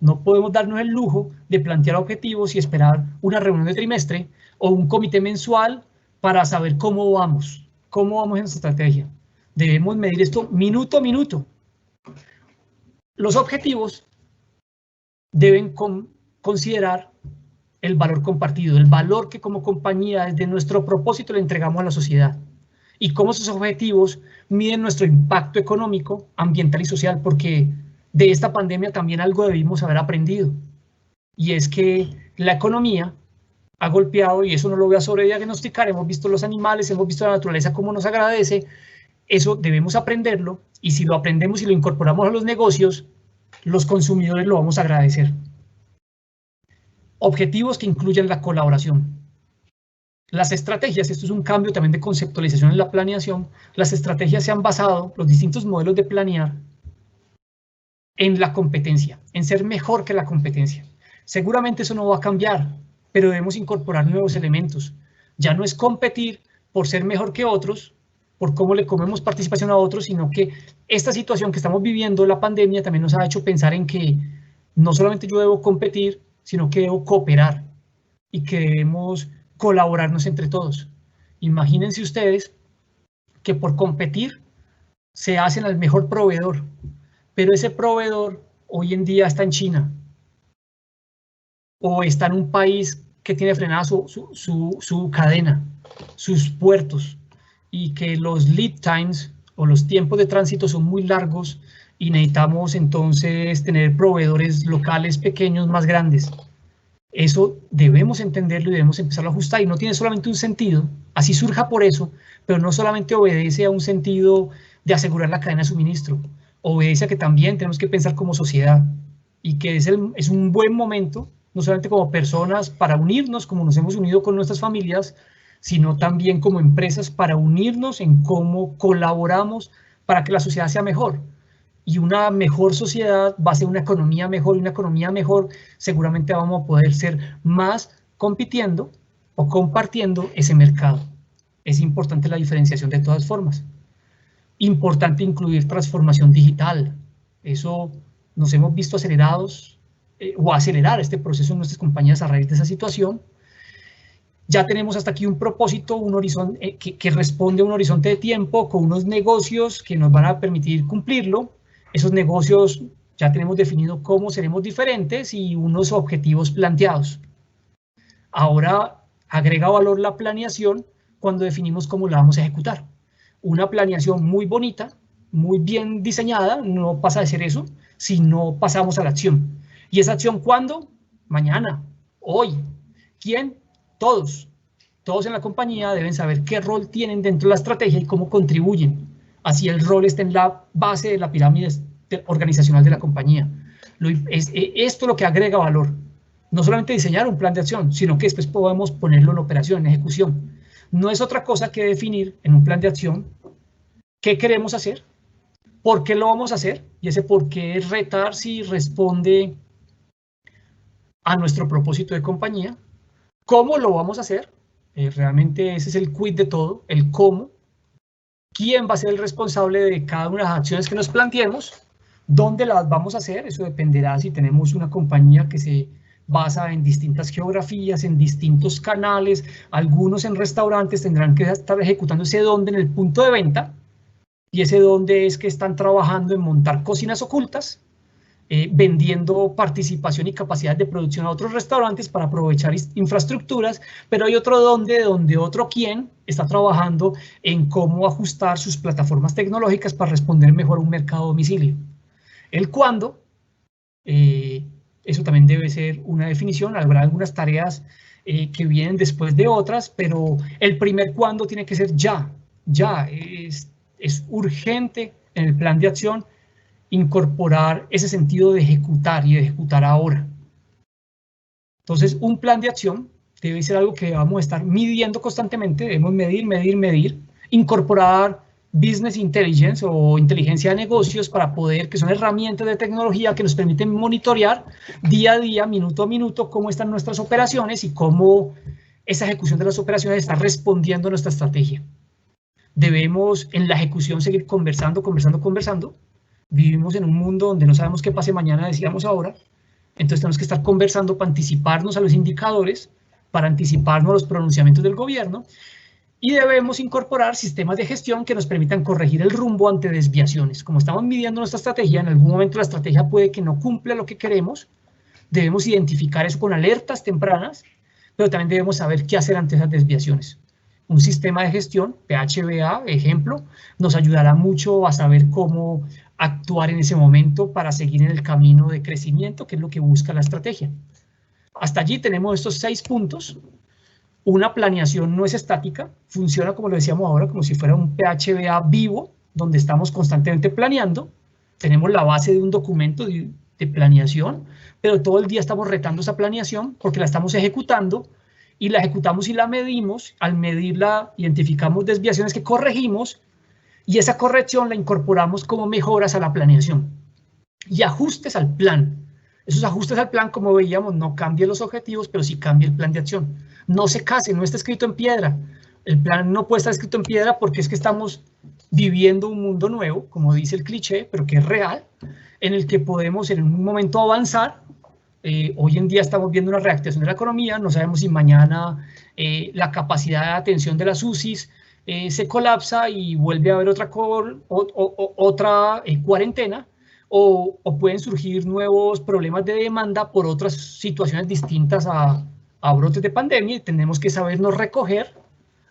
No podemos darnos el lujo de plantear objetivos y esperar una reunión de trimestre o un comité mensual para saber cómo vamos en nuestra estrategia. Debemos medir esto minuto a minuto. Los objetivos deben considerar el valor compartido, el valor que como compañía desde nuestro propósito le entregamos a la sociedad y cómo esos objetivos miden nuestro impacto económico, ambiental y social, porque de esta pandemia también algo debimos haber aprendido, y es que la economía ha golpeado, y eso no lo voy a sobrediagnosticar, hemos visto los animales, hemos visto la naturaleza cómo nos agradece, eso debemos aprenderlo, y si lo aprendemos y lo incorporamos a los negocios, los consumidores lo vamos a agradecer. Objetivos que incluyan la colaboración. Las estrategias, esto es un cambio también de conceptualización en la planeación, las estrategias se han basado, los distintos modelos de planear, en la competencia, en ser mejor que la competencia. Seguramente eso no va a cambiar, pero debemos incorporar nuevos elementos. Ya no es competir por ser mejor que otros, por cómo le comemos participación a otros, sino que esta situación que estamos viviendo, la pandemia, también nos ha hecho pensar en que no solamente yo debo competir, sino que debo cooperar y que debemos colaborarnos entre todos. Imagínense ustedes que por competir se hacen al mejor proveedor, pero ese proveedor hoy en día está en China o está en un país que tiene frenada su cadena, sus puertos, y que los lead times o los tiempos de tránsito son muy largos y necesitamos entonces tener proveedores locales pequeños más grandes. Eso debemos entenderlo y debemos empezar a ajustar, y no tiene solamente un sentido, así surja por eso, pero no solamente obedece a un sentido de asegurar la cadena de suministro, obedece a que también tenemos que pensar como sociedad, y que es un buen momento, no solamente como personas para unirnos, como nos hemos unido con nuestras familias, sino también como empresas para unirnos en cómo colaboramos para que la sociedad sea mejor. Y una mejor sociedad va a ser una economía mejor, y una economía mejor seguramente vamos a poder ser más compitiendo o compartiendo ese mercado. Es importante la diferenciación de todas formas. Importante incluir transformación digital. Eso nos hemos visto acelerados o acelerar este proceso en nuestras compañías a raíz de esa situación. Ya tenemos hasta aquí un propósito, un horizonte que responde a un horizonte de tiempo con unos negocios que nos van a permitir cumplirlo. Esos negocios ya tenemos definido cómo seremos diferentes y unos objetivos planteados. Ahora agrega valor la planeación cuando definimos cómo la vamos a ejecutar. Una planeación muy bonita, muy bien diseñada, no pasa de ser eso si no pasamos a la acción. ¿Y esa acción cuándo? Mañana, hoy. ¿Quién? Todos. Todos en la compañía deben saber qué rol tienen dentro de la estrategia y cómo contribuyen. Así el rol está en la base de la pirámide organizacional de la compañía. Esto es lo que agrega valor. No solamente diseñar un plan de acción, sino que después podemos ponerlo en operación, en ejecución. No es otra cosa que definir en un plan de acción qué queremos hacer, por qué lo vamos a hacer, y ese por qué es retar si responde a nuestro propósito de compañía, cómo lo vamos a hacer, realmente ese es el quid de todo, el cómo, quién va a ser el responsable de cada una de las acciones que nos planteemos, dónde las vamos a hacer, eso dependerá si tenemos una compañía que se basa en distintas geografías, en distintos canales, algunos en restaurantes tendrán que estar ejecutando ese dónde en el punto de venta, y ese dónde es que están trabajando en montar cocinas ocultas, vendiendo participación y capacidad de producción a otros restaurantes para aprovechar infraestructuras, pero hay otro donde otro quien está trabajando en cómo ajustar sus plataformas tecnológicas para responder mejor a un mercado a domicilio. El cuándo, eso también debe ser una definición, habrá algunas tareas que vienen después de otras, pero el primer cuándo tiene que ser ya, es urgente en el plan de acción incorporar ese sentido de ejecutar y de ejecutar ahora. Entonces, un plan de acción debe ser algo que vamos a estar midiendo constantemente, debemos medir, incorporar business intelligence o inteligencia de negocios para poder, que son herramientas de tecnología que nos permiten monitorear día a día, minuto a minuto, cómo están nuestras operaciones y cómo esa ejecución de las operaciones está respondiendo a nuestra estrategia. Debemos en la ejecución seguir conversando. Vivimos en un mundo donde no sabemos qué pase mañana, decíamos ahora. Entonces tenemos que estar conversando para anticiparnos a los indicadores, para anticiparnos a los pronunciamientos del gobierno, y debemos incorporar sistemas de gestión que nos permitan corregir el rumbo ante desviaciones. Como estamos midiendo nuestra estrategia, en algún momento la estrategia puede que no cumpla lo que queremos, debemos identificar eso con alertas tempranas, pero también debemos saber qué hacer ante esas desviaciones. Un sistema de gestión, PHBA, ejemplo, nos ayudará mucho a saber cómo actuar en ese momento para seguir en el camino de crecimiento, que es lo que busca la estrategia. Hasta allí tenemos estos 6 puntos. Una planeación no es estática, funciona como lo decíamos ahora, como si fuera un PHBA vivo, donde estamos constantemente planeando. Tenemos la base de un documento de planeación, pero todo el día estamos retando esa planeación porque la estamos ejecutando, y la ejecutamos y la medimos. Al medirla, identificamos desviaciones que corregimos, y esa corrección la incorporamos como mejoras a la planeación. Y ajustes al plan. Esos ajustes al plan, como veíamos, no cambian los objetivos, pero sí cambia el plan de acción. No se case, no está escrito en piedra. El plan no puede estar escrito en piedra porque es que estamos viviendo un mundo nuevo, como dice el cliché, pero que es real, en el que podemos en un momento avanzar. Hoy en día estamos viendo una reactivación de la economía, no sabemos si mañana la capacidad de atención de las UCIs se colapsa y vuelve a haber otra cuarentena, o pueden surgir nuevos problemas de demanda por otras situaciones distintas a brotes de pandemia, y tenemos que sabernos recoger,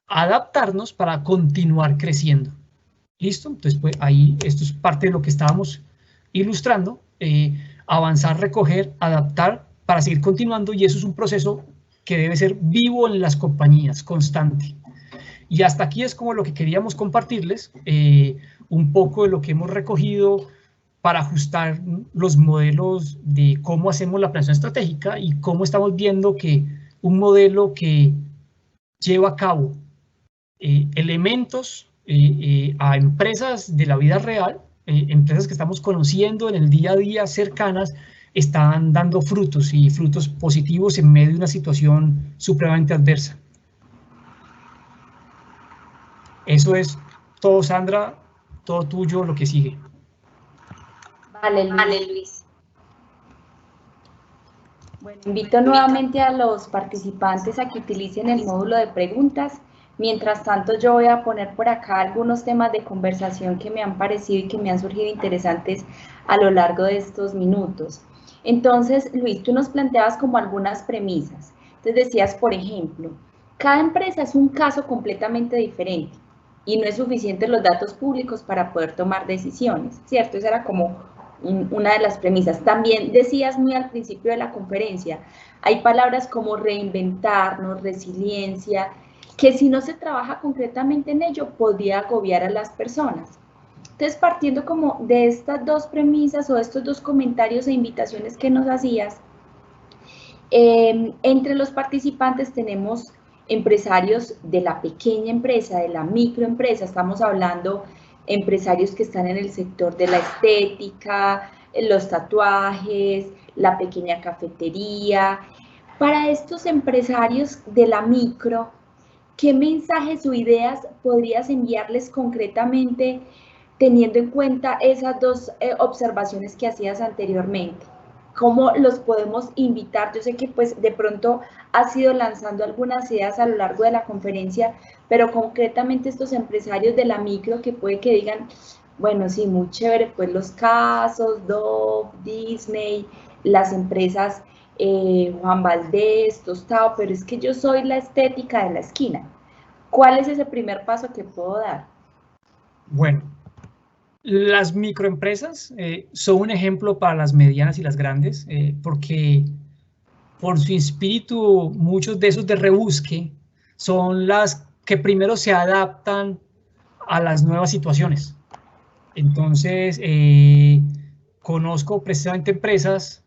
adaptarnos para continuar creciendo. ¿Listo? Entonces, pues ahí esto es parte de lo que estábamos ilustrando. Avanzar, recoger, adaptar para seguir continuando, y eso es un proceso que debe ser vivo en las compañías, constante. Y hasta aquí es como lo que queríamos compartirles, un poco de lo que hemos recogido para ajustar los modelos de cómo hacemos la planeación estratégica y cómo estamos viendo que un modelo que lleva a cabo elementos a empresas de la vida real, empresas que estamos conociendo en el día a día cercanas, están dando frutos, y frutos positivos en medio de una situación supremamente adversa. Eso es todo, Sandra, todo tuyo, lo que sigue. Vale, Luis. Bueno, invito nuevamente a los participantes a que utilicen el módulo de preguntas. Mientras tanto, yo voy a poner por acá algunos temas de conversación que me han parecido y que me han surgido interesantes a lo largo de estos minutos. Entonces, Luis, tú nos planteabas como algunas premisas. Entonces decías, por ejemplo, cada empresa es un caso completamente diferente y no es suficiente los datos públicos para poder tomar decisiones, ¿cierto? Esa era como una de las premisas. También decías muy al principio de la conferencia, hay palabras como reinventarnos, resiliencia, que si no se trabaja concretamente en ello, podría agobiar a las personas. Entonces, partiendo como de estas dos premisas o de estos dos comentarios e invitaciones que nos hacías, entre los participantes tenemos empresarios de la pequeña empresa, de la microempresa, estamos hablando empresarios que están en el sector de la estética, los tatuajes, la pequeña cafetería. Para estos empresarios de la micro, ¿qué mensajes o ideas podrías enviarles concretamente teniendo en cuenta esas dos observaciones que hacías anteriormente? ¿Cómo los podemos invitar? Yo sé que pues de pronto has ido lanzando algunas ideas a lo largo de la conferencia, pero concretamente estos empresarios de la micro que puede que digan, Bueno, sí, muy chévere, pues los casos, Dove, Disney, las empresas Juan Valdez, Tostado, pero es que yo soy la estética de la esquina. ¿Cuál es ese primer paso que puedo dar? Bueno, las microempresas son un ejemplo para las medianas y las grandes, porque por su espíritu, muchos de esos de rebusque son las que primero se adaptan a las nuevas situaciones. Entonces, conozco precisamente empresas,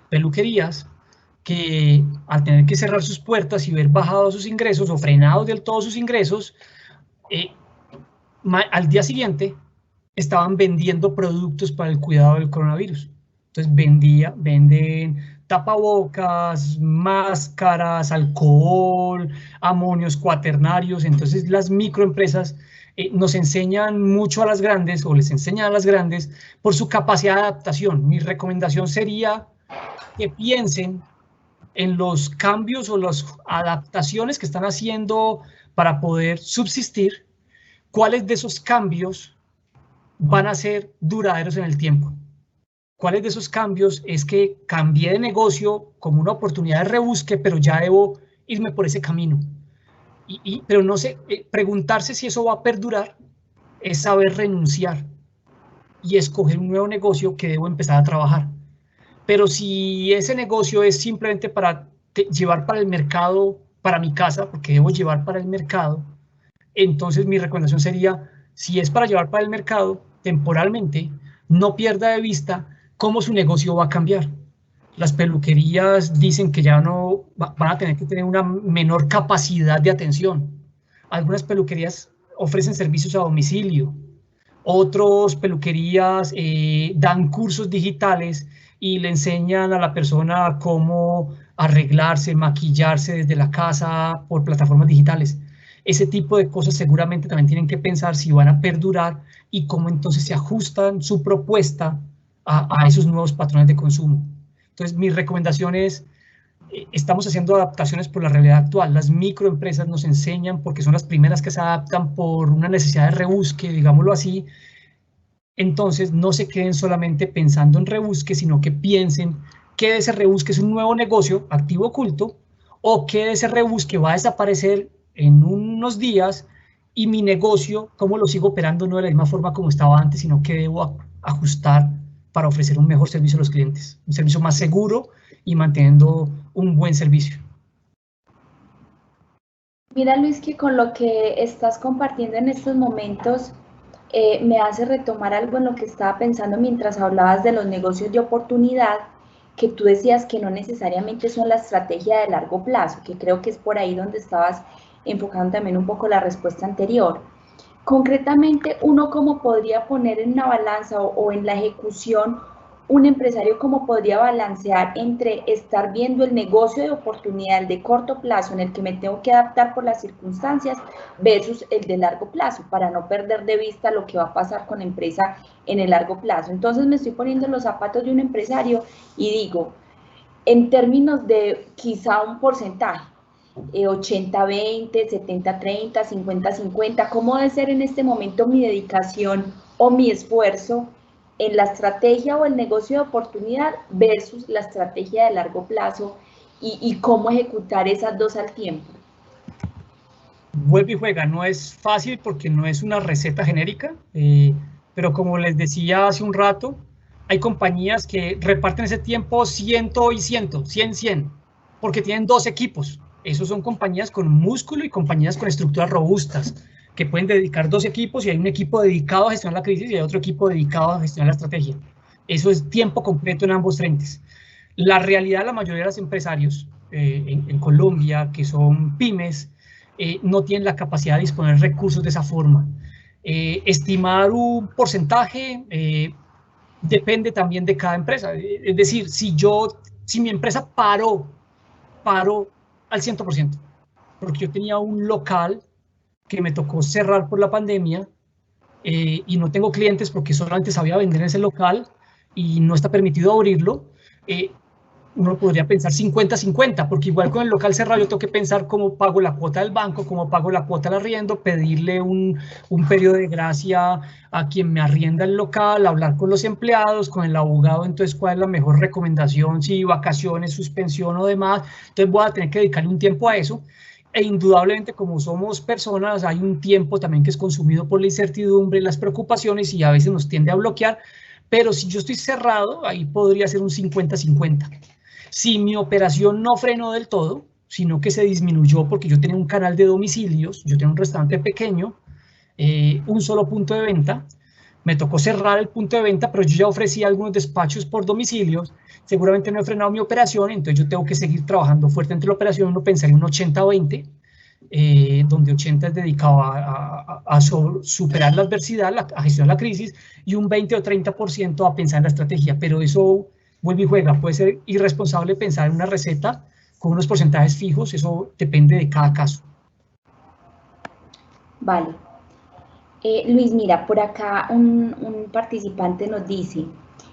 peluquerías, que al tener que cerrar sus puertas y ver bajados sus ingresos o frenados del todo sus ingresos, eh, al día siguiente estaban vendiendo productos para el cuidado del coronavirus. Entonces venden tapabocas, máscaras, alcohol, amonios cuaternarios. Entonces las microempresas nos enseñan mucho a las grandes, o les enseñan a las grandes, por su capacidad de adaptación. Mi recomendación sería que piensen en los cambios o las adaptaciones que están haciendo para poder subsistir, cuáles de esos cambios van a ser duraderos en el tiempo. ¿Cuáles de esos cambios es que cambié de negocio como una oportunidad de rebusque, pero ya debo irme por ese camino? Pero no sé, preguntarse si eso va a perdurar es saber renunciar y escoger un nuevo negocio que debo empezar a trabajar. Pero si ese negocio es simplemente para llevar para el mercado, para mi casa, porque debo llevar para el mercado, entonces mi recomendación sería, si es para llevar para el mercado, temporalmente, no pierda de vista cómo su negocio va a cambiar. Las peluquerías dicen que ya no van a tener que tener una menor capacidad de atención. Algunas peluquerías ofrecen servicios a domicilio. Otros peluquerías dan cursos digitales y le enseñan a la persona cómo arreglarse, maquillarse desde la casa por plataformas digitales. Ese tipo de cosas seguramente también tienen que pensar si van a perdurar y cómo entonces se ajustan su propuesta a esos nuevos patrones de consumo. Entonces, mi recomendación es, estamos haciendo adaptaciones por la realidad actual. Las microempresas nos enseñan porque son las primeras que se adaptan por una necesidad de rebusque, digámoslo así. Entonces, no se queden solamente pensando en rebusque, sino que piensen que de ese rebusque es un nuevo negocio, activo oculto, o que de ese rebusque va a desaparecer en unos días y mi negocio, cómo lo sigo operando, no de la misma forma como estaba antes, sino que debo ajustar para ofrecer un mejor servicio a los clientes, un servicio más seguro y manteniendo un buen servicio. Mira, Luis, que con lo que estás compartiendo en estos momentos me hace retomar algo en lo que estaba pensando mientras hablabas de los negocios de oportunidad, que tú decías que no necesariamente son la estrategia de largo plazo, que creo que es por ahí donde estabas enfocando también un poco la respuesta anterior. Concretamente, uno cómo podría poner en una balanza o en la ejecución, un empresario cómo podría balancear entre estar viendo el negocio de oportunidad de corto plazo en el que me tengo que adaptar por las circunstancias versus el de largo plazo, para no perder de vista lo que va a pasar con la empresa en el largo plazo. Entonces me estoy poniendo los zapatos de un empresario y digo, en términos de quizá un porcentaje, 80-20, 70-30, 50-50, ¿cómo debe ser en este momento mi dedicación o mi esfuerzo en la estrategia o el negocio de oportunidad versus la estrategia de largo plazo y cómo ejecutar esas dos al tiempo? Vuelve y juega, no es fácil porque no es una receta genérica, pero como les decía hace un rato, hay compañías que reparten ese tiempo 100 y 100, 100, 100, porque tienen dos equipos. Esos son compañías con músculo y compañías con estructuras robustas, que pueden dedicar dos equipos y hay un equipo dedicado a gestionar la crisis y hay otro equipo dedicado a gestionar la estrategia. Eso es tiempo completo en ambos frentes. La realidad de la mayoría de los empresarios en Colombia, que son pymes, no tienen la capacidad de disponer recursos de esa forma. Estimar un porcentaje depende también de cada empresa. Es decir, si mi empresa paró al 100%, porque yo tenía un local que me tocó cerrar por la pandemia y no tengo clientes porque solamente sabía vender en ese local y no está permitido abrirlo, uno podría pensar 50-50, porque igual con el local cerrado yo tengo que pensar cómo pago la cuota del banco, cómo pago la cuota del arriendo, pedirle un periodo de gracia a quien me arrienda el local, hablar con los empleados, con el abogado, entonces cuál es la mejor recomendación, si vacaciones, suspensión o demás. Entonces voy a tener que dedicarle un tiempo a eso. E indudablemente, como somos personas, hay un tiempo también que es consumido por la incertidumbre, las preocupaciones, y a veces nos tiende a bloquear. Pero si yo estoy cerrado, ahí podría ser un 50-50. Si mi operación no frenó del todo, sino que se disminuyó porque yo tenía un canal de domicilios, yo tenía un restaurante pequeño, un solo punto de venta, me tocó cerrar el punto de venta, pero yo ya ofrecía algunos despachos por domicilios, seguramente no he frenado mi operación, entonces yo tengo que seguir trabajando fuerte entre la operación. Uno pensaría un 80-20, donde 80 es dedicado a superar la adversidad, a gestionar la crisis, y un 20 o 30% a pensar en la estrategia. Pero eso vuelve y juega. Puede ser irresponsable pensar en una receta con unos porcentajes fijos, eso depende de cada caso. Vale. Luis, mira, por acá un participante nos dice: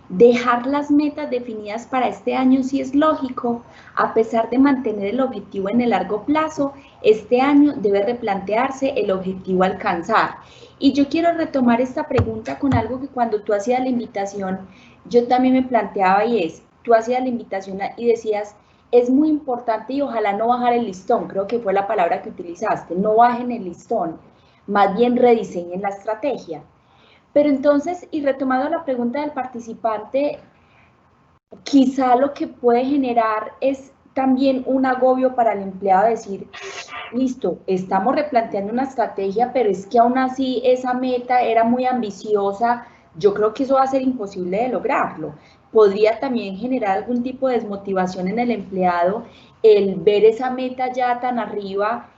dejar las metas definidas para este año sí es lógico. A pesar de mantener el objetivo en el largo plazo, este año debe replantearse el objetivo a alcanzar. Y yo quiero retomar esta pregunta con algo que cuando tú hacías la invitación, yo también me planteaba, y es, tú hacías la invitación y decías, es muy importante y ojalá no bajar el listón, creo que fue la palabra que utilizaste, no bajen el listón, más bien rediseñen la estrategia. Pero entonces, y retomando la pregunta del participante, quizá lo que puede generar es también un agobio para el empleado, decir, listo, estamos replanteando una estrategia, pero es que aún así esa meta era muy ambiciosa, yo creo que eso va a ser imposible de lograrlo. Podría también generar algún tipo de desmotivación en el empleado el ver esa meta ya tan arriba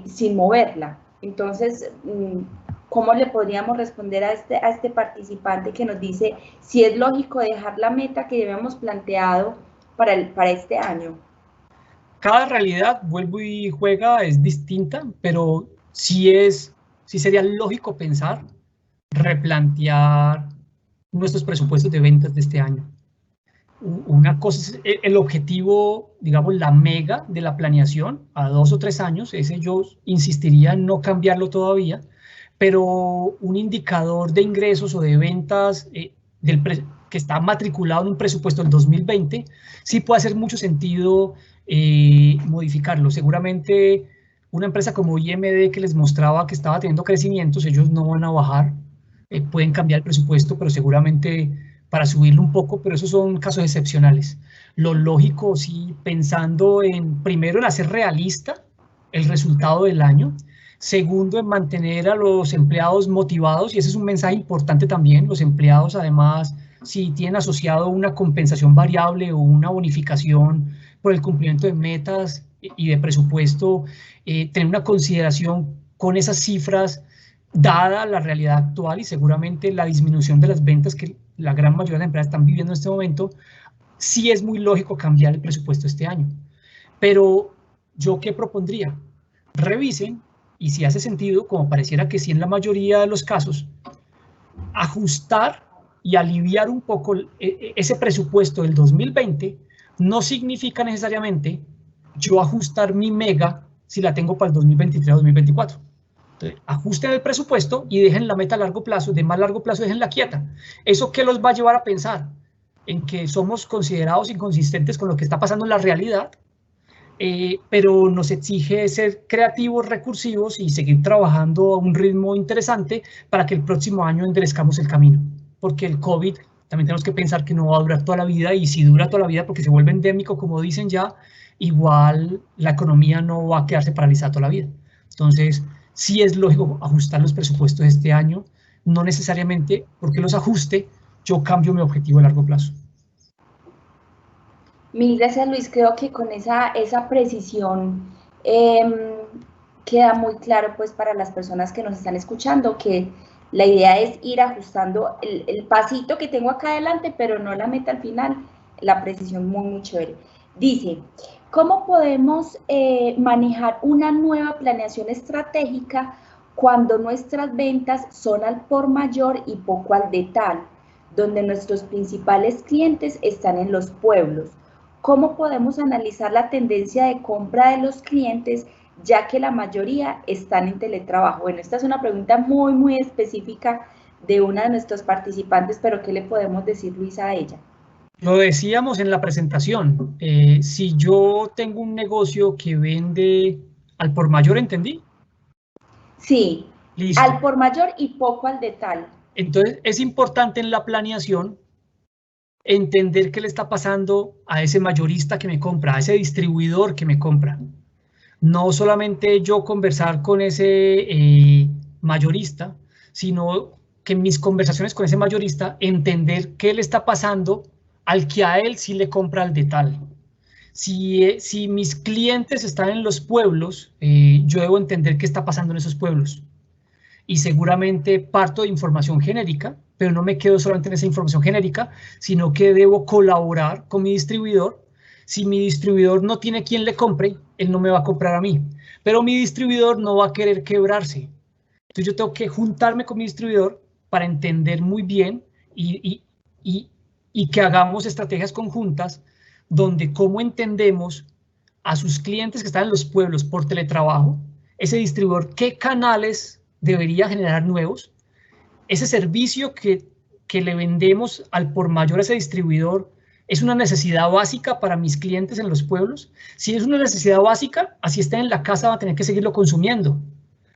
sin moverla. Entonces, ¿cómo le podríamos responder a este participante que nos dice si es lógico dejar la meta que habíamos planteado para este año? Cada realidad, vuelvo y juega, es distinta, pero sí sería lógico pensar, replantear nuestros presupuestos de ventas de este año. Una cosa es el objetivo, digamos, la mega de la planeación a 2 o 3 años, ese yo insistiría en no cambiarlo todavía, pero un indicador de ingresos o de ventas que está matriculado en un presupuesto del 2020, sí puede hacer mucho sentido modificarlo. Seguramente una empresa como IMD, que les mostraba que estaba teniendo crecimientos, ellos no van a bajar, pueden cambiar el presupuesto, pero seguramente para subirlo un poco, pero esos son casos excepcionales. Lo lógico, sí, pensando primero en hacer realista el resultado del año, segundo en mantener a los empleados motivados, y ese es un mensaje importante también. Los empleados, además, si tienen asociado una compensación variable o una bonificación por el cumplimiento de metas y de presupuesto, tener una consideración con esas cifras dada la realidad actual y seguramente la disminución de las ventas que la gran mayoría de las empresas están viviendo en este momento, sí es muy lógico cambiar el presupuesto este año. Pero ¿yo qué propondría? Revisen, y si hace sentido, como pareciera que sí en la mayoría de los casos, ajustar y aliviar un poco ese presupuesto del 2020 no significa necesariamente yo ajustar mi mega si la tengo para el 2023 o 2024. Entonces, ajusten el presupuesto y dejen la meta a largo plazo, de más largo plazo déjenla quieta. ¿Eso qué los va a llevar a pensar? En que somos considerados inconsistentes con lo que está pasando en la realidad, pero nos exige ser creativos, recursivos y seguir trabajando a un ritmo interesante para que el próximo año enderezcamos el camino. Porque el COVID también tenemos que pensar que no va a durar toda la vida, y si dura toda la vida porque se vuelve endémico, como dicen ya, igual la economía no va a quedarse paralizada toda la vida. Entonces, sí es lógico ajustar los presupuestos este año, no necesariamente porque los ajuste, yo cambio mi objetivo a largo plazo. Mil gracias, Luis. Creo que con esa precisión queda muy claro, pues, para las personas que nos están escuchando, que la idea es ir ajustando el pasito que tengo acá adelante, pero no la meta al final. La precisión muy, muy chévere. Dice, ¿cómo podemos manejar una nueva planeación estratégica cuando nuestras ventas son al por mayor y poco al detal, donde nuestros principales clientes están en los pueblos? ¿Cómo podemos analizar la tendencia de compra de los clientes, ya que la mayoría están en teletrabajo? Bueno, esta es una pregunta muy específica de una de nuestros participantes, pero ¿qué le podemos decir, Luisa, a ella? Lo decíamos en la presentación, si yo tengo un negocio que vende al por mayor, ¿entendí? Sí, Listo. al por mayor y poco al detalle. Entonces, es importante en la planeación entender qué le está pasando a ese mayorista que me compra, a ese distribuidor que me compra. No solamente yo conversar con ese mayorista, sino que en mis conversaciones con ese mayorista entender qué le está pasando al que a él sí le compra al de tal. Si mis clientes están en los pueblos, yo debo entender qué está pasando en esos pueblos. Y seguramente parto de información genérica, pero no me quedo solamente en esa información genérica, sino que debo colaborar con mi distribuidor. Si mi distribuidor no tiene quien le compre, él no me va a comprar a mí, pero mi distribuidor no va a querer quebrarse. Entonces yo tengo que juntarme con mi distribuidor para entender muy bien y que hagamos estrategias conjuntas donde cómo entendemos a sus clientes que están en los pueblos por teletrabajo, ese distribuidor, qué canales debería generar nuevos, ese servicio que le vendemos al por mayor a ese distribuidor es una necesidad básica para mis clientes en los pueblos. Si es una necesidad básica, así estén en la casa, van a tener que seguirlo consumiendo.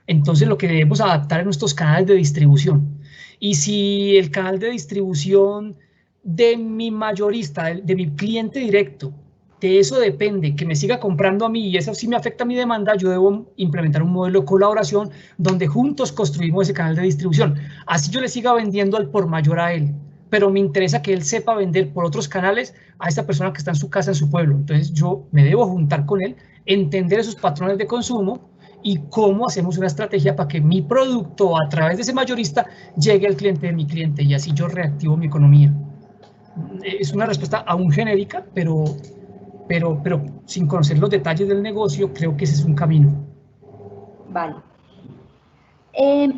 Entonces lo que debemos adaptar es nuestros canales de distribución. Y si el canal de distribución de mi mayorista, de mi cliente directo, de eso depende, que me siga comprando a mí y eso sí me afecta a mi demanda, yo debo implementar un modelo de colaboración donde juntos construimos ese canal de distribución. Así yo le siga vendiendo al por mayor a él, pero me interesa que él sepa vender por otros canales a esta persona que está en su casa, en su pueblo. Entonces yo me debo juntar con él, entender esos patrones de consumo y cómo hacemos una estrategia para que mi producto a través de ese mayorista llegue al cliente de mi cliente y así yo reactivo mi economía. Es una respuesta aún genérica, pero sin conocer los detalles del negocio, creo que ese es un camino. Vale.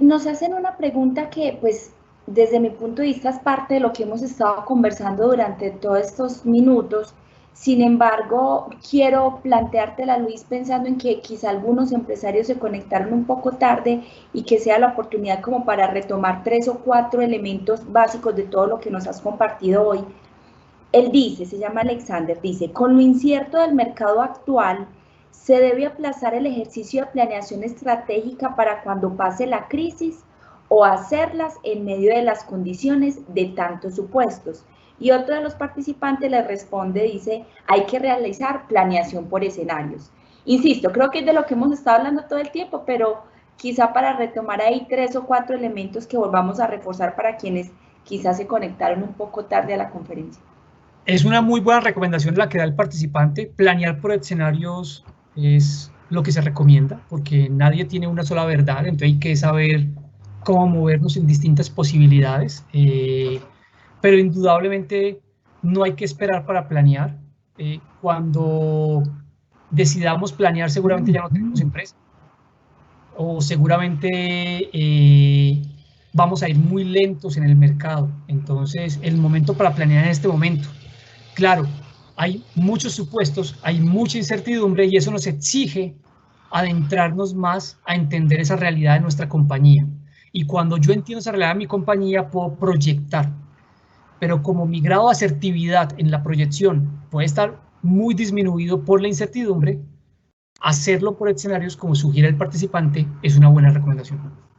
Nos hacen una pregunta que, pues, desde mi punto de vista es parte de lo que hemos estado conversando durante todos estos minutos. Sin embargo, quiero planteártela, Luis, pensando en que quizá algunos empresarios se conectaron un poco tarde y que sea la oportunidad como para retomar 3 o 4 elementos básicos de todo lo que nos has compartido hoy. Él dice, se llama Alexander, dice, con lo incierto del mercado actual, ¿se debe aplazar el ejercicio de planeación estratégica para cuando pase la crisis o hacerlas en medio de las condiciones de tantos supuestos? Y otro de los participantes le responde, dice, hay que realizar planeación por escenarios. Insisto, creo que es de lo que hemos estado hablando todo el tiempo, pero quizá para retomar ahí 3 o 4 elementos que volvamos a reforzar para quienes quizás se conectaron un poco tarde a la conferencia. Es una muy buena recomendación la que da el participante. Planear por escenarios es lo que se recomienda, porque nadie tiene una sola verdad, entonces hay que saber cómo movernos en distintas posibilidades, pero indudablemente no hay que esperar para planear. Cuando decidamos planear, seguramente ya no tenemos empresa, o seguramente vamos a ir muy lentos en el mercado. Entonces, el momento para planear en este momento. Claro, hay muchos supuestos, hay mucha incertidumbre y eso nos exige adentrarnos más a entender esa realidad de nuestra compañía. Y cuando yo entiendo esa realidad de mi compañía, puedo proyectar. Pero como mi grado de asertividad en la proyección puede estar muy disminuido por la incertidumbre, hacerlo por escenarios, como sugiere el participante, es una buena recomendación.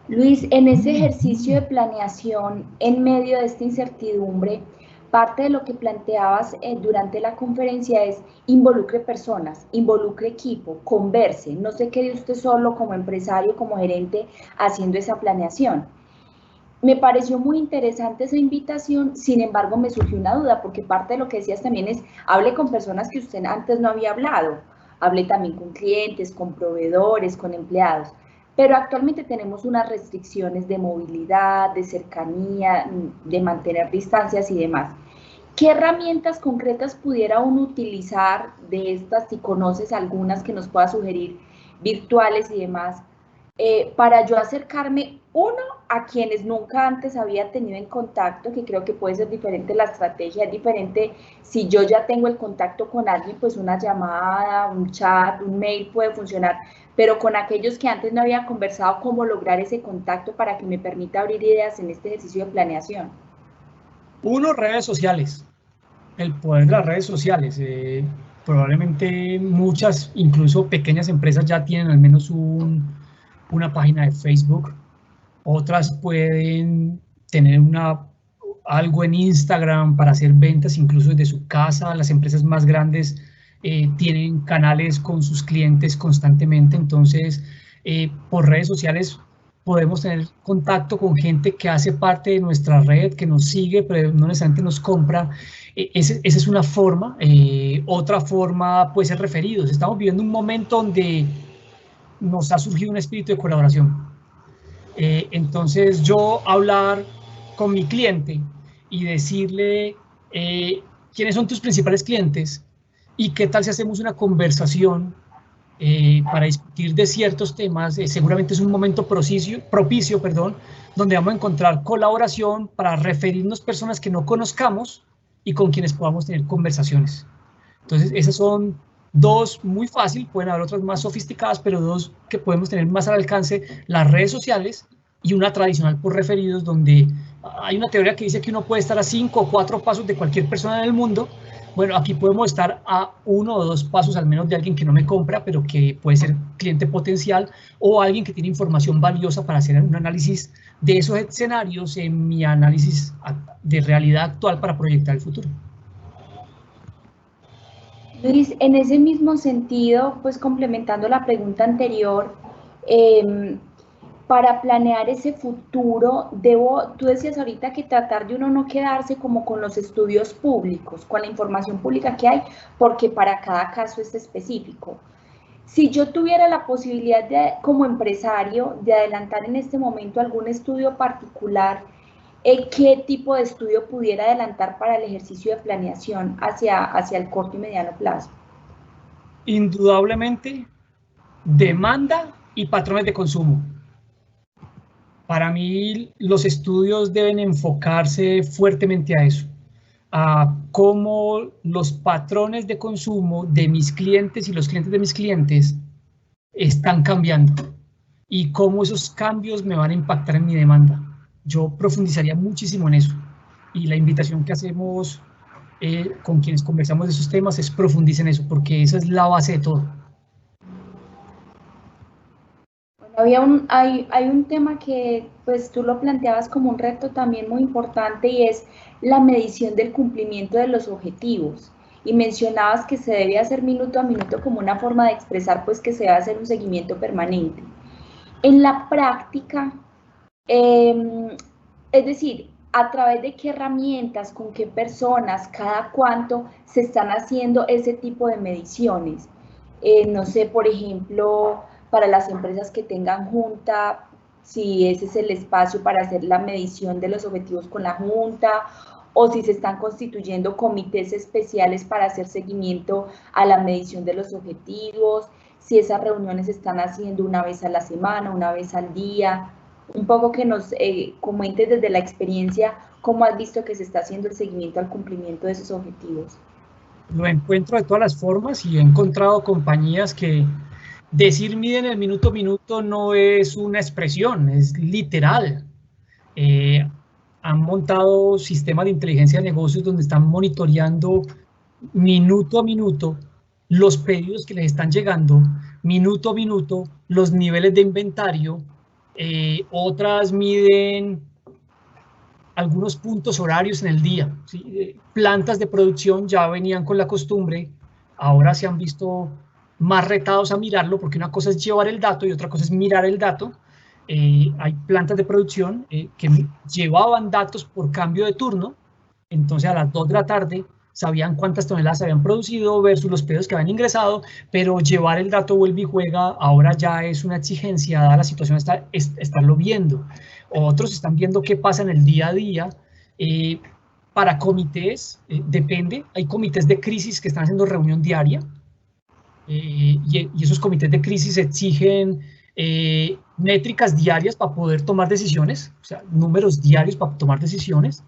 Luis, en ese ejercicio de planeación en medio de esta incertidumbre, parte de lo que planteabas durante la conferencia es involucre personas, involucre equipo, converse, no se quede usted solo como empresario, como gerente, haciendo esa planeación. Me pareció muy interesante esa invitación, sin embargo me surgió una duda, porque parte de lo que decías también es, hable con personas que usted antes no había hablado, hable también con clientes, con proveedores, con empleados, pero actualmente tenemos unas restricciones de movilidad, de cercanía, de mantener distancias y demás. ¿Qué herramientas concretas pudiera uno utilizar de estas, si conoces algunas que nos pueda sugerir, virtuales y demás, para yo acercarme, uno, a quienes nunca antes había tenido en contacto, que creo que puede ser diferente la estrategia, es diferente si yo ya tengo el contacto con alguien, pues una llamada, un chat, un mail puede funcionar, pero con aquellos que antes no había conversado, cómo lograr ese contacto para que me permita abrir ideas en este ejercicio de planeación. Uno, redes sociales, el poder de las redes sociales. Probablemente muchas, incluso pequeñas empresas ya tienen al menos una página de Facebook. Otras pueden tener algo en Instagram para hacer ventas incluso desde su casa. Las empresas más grandes tienen canales con sus clientes constantemente. Entonces, por redes sociales podemos tener contacto con gente que hace parte de nuestra red, que nos sigue, pero no necesariamente nos compra. Esa es una forma. Otra forma puede ser referidos. Estamos viviendo un momento donde nos ha surgido un espíritu de colaboración. Entonces yo hablar con mi cliente y decirle quiénes son tus principales clientes y qué tal si hacemos una conversación para discutir de ciertos temas. Seguramente es un momento propicio, donde vamos a encontrar colaboración para referirnos personas que no conozcamos y con quienes podamos tener conversaciones. Entonces esas son dos muy fácil, pueden haber otras más sofisticadas, pero dos que podemos tener más al alcance: las redes sociales y una tradicional por referidos, donde hay una teoría que dice que uno puede estar a 5 o 4 pasos de cualquier persona en el mundo. Bueno, aquí podemos estar a 1 o 2 pasos al menos de alguien que no me compra, pero que puede ser cliente potencial, o alguien que tiene información valiosa para hacer un análisis de esos escenarios en mi análisis de realidad actual para proyectar el futuro. Luis, en ese mismo sentido, pues complementando la pregunta anterior, para planear ese futuro, tú decías ahorita que tratar de uno no quedarse como con los estudios públicos, con la información pública que hay, porque para cada caso es específico. Si yo tuviera la posibilidad de, como empresario, de adelantar en este momento algún estudio particular, ¿qué tipo de estudio pudiera adelantar para el ejercicio de planeación hacia el corto y mediano plazo? Indudablemente, demanda y patrones de consumo. Para mí, los estudios deben enfocarse fuertemente a eso, a cómo los patrones de consumo de mis clientes y los clientes de mis clientes están cambiando y cómo esos cambios me van a impactar en mi demanda. Yo profundizaría muchísimo en eso, y la invitación que hacemos con quienes conversamos de esos temas es profundizar en eso, porque esa es la base de todo. Bueno, hay un tema que pues tú lo planteabas como un reto también muy importante, y es la medición del cumplimiento de los objetivos, y mencionabas que se debe hacer minuto a minuto como una forma de expresar pues que se va a hacer un seguimiento permanente. En la práctica, es decir, a través de qué herramientas, con qué personas, cada cuánto se están haciendo ese tipo de mediciones. No sé, por ejemplo, para las empresas que tengan junta, si ese es el espacio para hacer la medición de los objetivos con la junta, o si se están constituyendo comités especiales para hacer seguimiento a la medición de los objetivos, si esas reuniones se están haciendo una vez a la semana, una vez al día. Un poco que nos comentes desde la experiencia cómo has visto que se está haciendo el seguimiento al cumplimiento de esos objetivos. Lo encuentro de todas las formas, y he encontrado compañías que decir miden el minuto a minuto no es una expresión, es literal. Han montado sistemas de inteligencia de negocios donde están monitoreando minuto a minuto los pedidos que les están llegando, minuto a minuto los niveles de inventario. Otras miden algunos puntos horarios en el día, ¿sí? Plantas de producción ya venían con la costumbre, ahora se han visto más retados a mirarlo, porque una cosa es llevar el dato y otra cosa es mirar el dato. Hay plantas de producción que llevaban datos por cambio de turno, entonces a las 2 de la tarde sabían cuántas toneladas se habían producido versus los pedidos que habían ingresado, pero llevar el dato vuelve y juega, ahora ya es una exigencia, dada la situación, estarlo viendo. Otros están viendo qué pasa en el día a día. Para comités, depende, hay comités de crisis que están haciendo reunión diaria, y esos comités de crisis exigen métricas diarias para poder tomar decisiones, o sea, números diarios para tomar decisiones,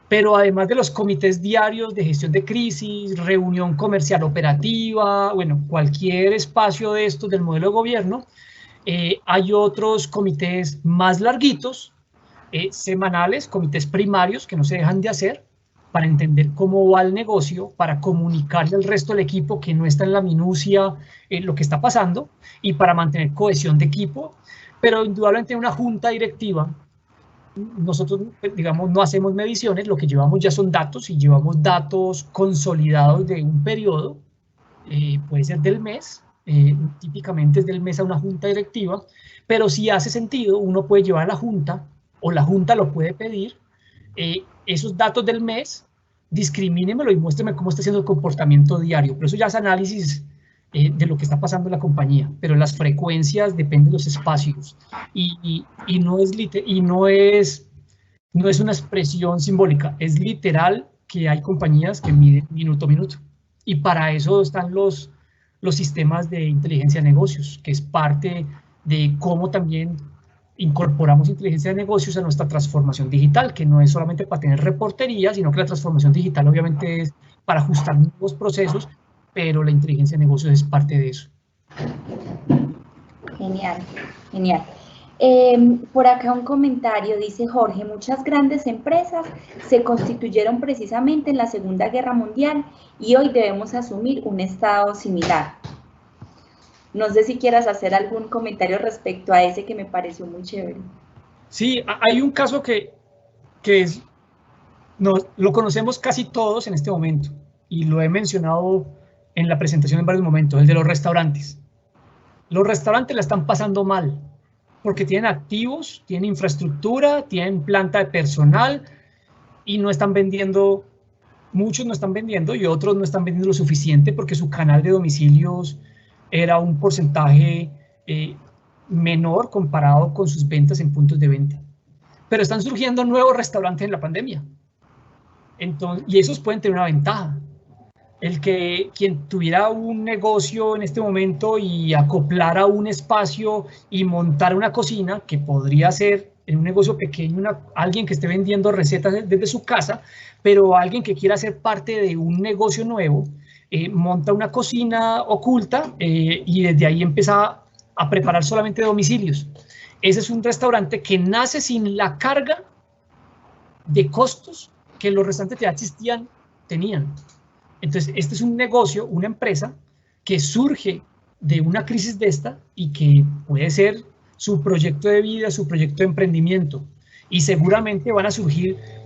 pero además de los comités diarios de gestión de crisis, reunión comercial operativa, bueno, cualquier espacio de estos del modelo de gobierno, hay otros comités más larguitos, semanales, comités primarios que no se dejan de hacer para entender cómo va el negocio, para comunicarle al resto del equipo que no está en la minucia lo que está pasando y para mantener cohesión de equipo, pero indudablemente en una junta directiva nosotros, digamos, no hacemos mediciones, lo que llevamos ya son datos y llevamos datos consolidados de un periodo, puede ser del mes, típicamente es del mes a una junta directiva, pero si hace sentido, uno puede llevar a la junta o la junta lo puede pedir, esos datos del mes, discrimínemelo y muéstreme cómo está siendo el comportamiento diario, pero eso ya es análisis de lo que está pasando en la compañía, pero las frecuencias dependen de los espacios y no es una expresión simbólica, es literal que hay compañías que miden minuto a minuto y para eso están los sistemas de inteligencia de negocios, que es parte de cómo también incorporamos inteligencia de negocios a nuestra transformación digital, que no es solamente para tener reportería, sino que la transformación digital obviamente es para ajustar nuevos procesos, pero la inteligencia de negocios es parte de eso. Genial, genial. Por acá un comentario, dice Jorge, muchas grandes empresas se constituyeron precisamente en la Segunda Guerra Mundial y hoy debemos asumir un estado similar. No sé si quieras hacer algún comentario respecto a ese que me pareció muy chévere. Sí, hay un caso que lo conocemos casi todos en este momento y lo he mencionado en la presentación en varios momentos, el de los restaurantes. Los restaurantes la están pasando mal porque tienen activos, tienen infraestructura, tienen planta de personal y no están vendiendo, muchos no están vendiendo y otros no están vendiendo lo suficiente porque su canal de domicilios era un porcentaje menor comparado con sus ventas en puntos de venta. Pero están surgiendo nuevos restaurantes en la pandemia. Entonces, y esos pueden tener una ventaja. Quien tuviera un negocio en este momento y acoplara un espacio y montar una cocina, que podría ser en un negocio pequeño, alguien que esté vendiendo recetas desde su casa, pero alguien que quiera ser parte de un negocio nuevo, monta una cocina oculta y desde ahí empieza a preparar solamente domicilios. Ese es un restaurante que nace sin la carga de costos que los restaurantes que ya existían tenían. Entonces, este es un negocio, una empresa que surge de una crisis de esta y que puede ser su proyecto de vida, su proyecto de emprendimiento. Y seguramente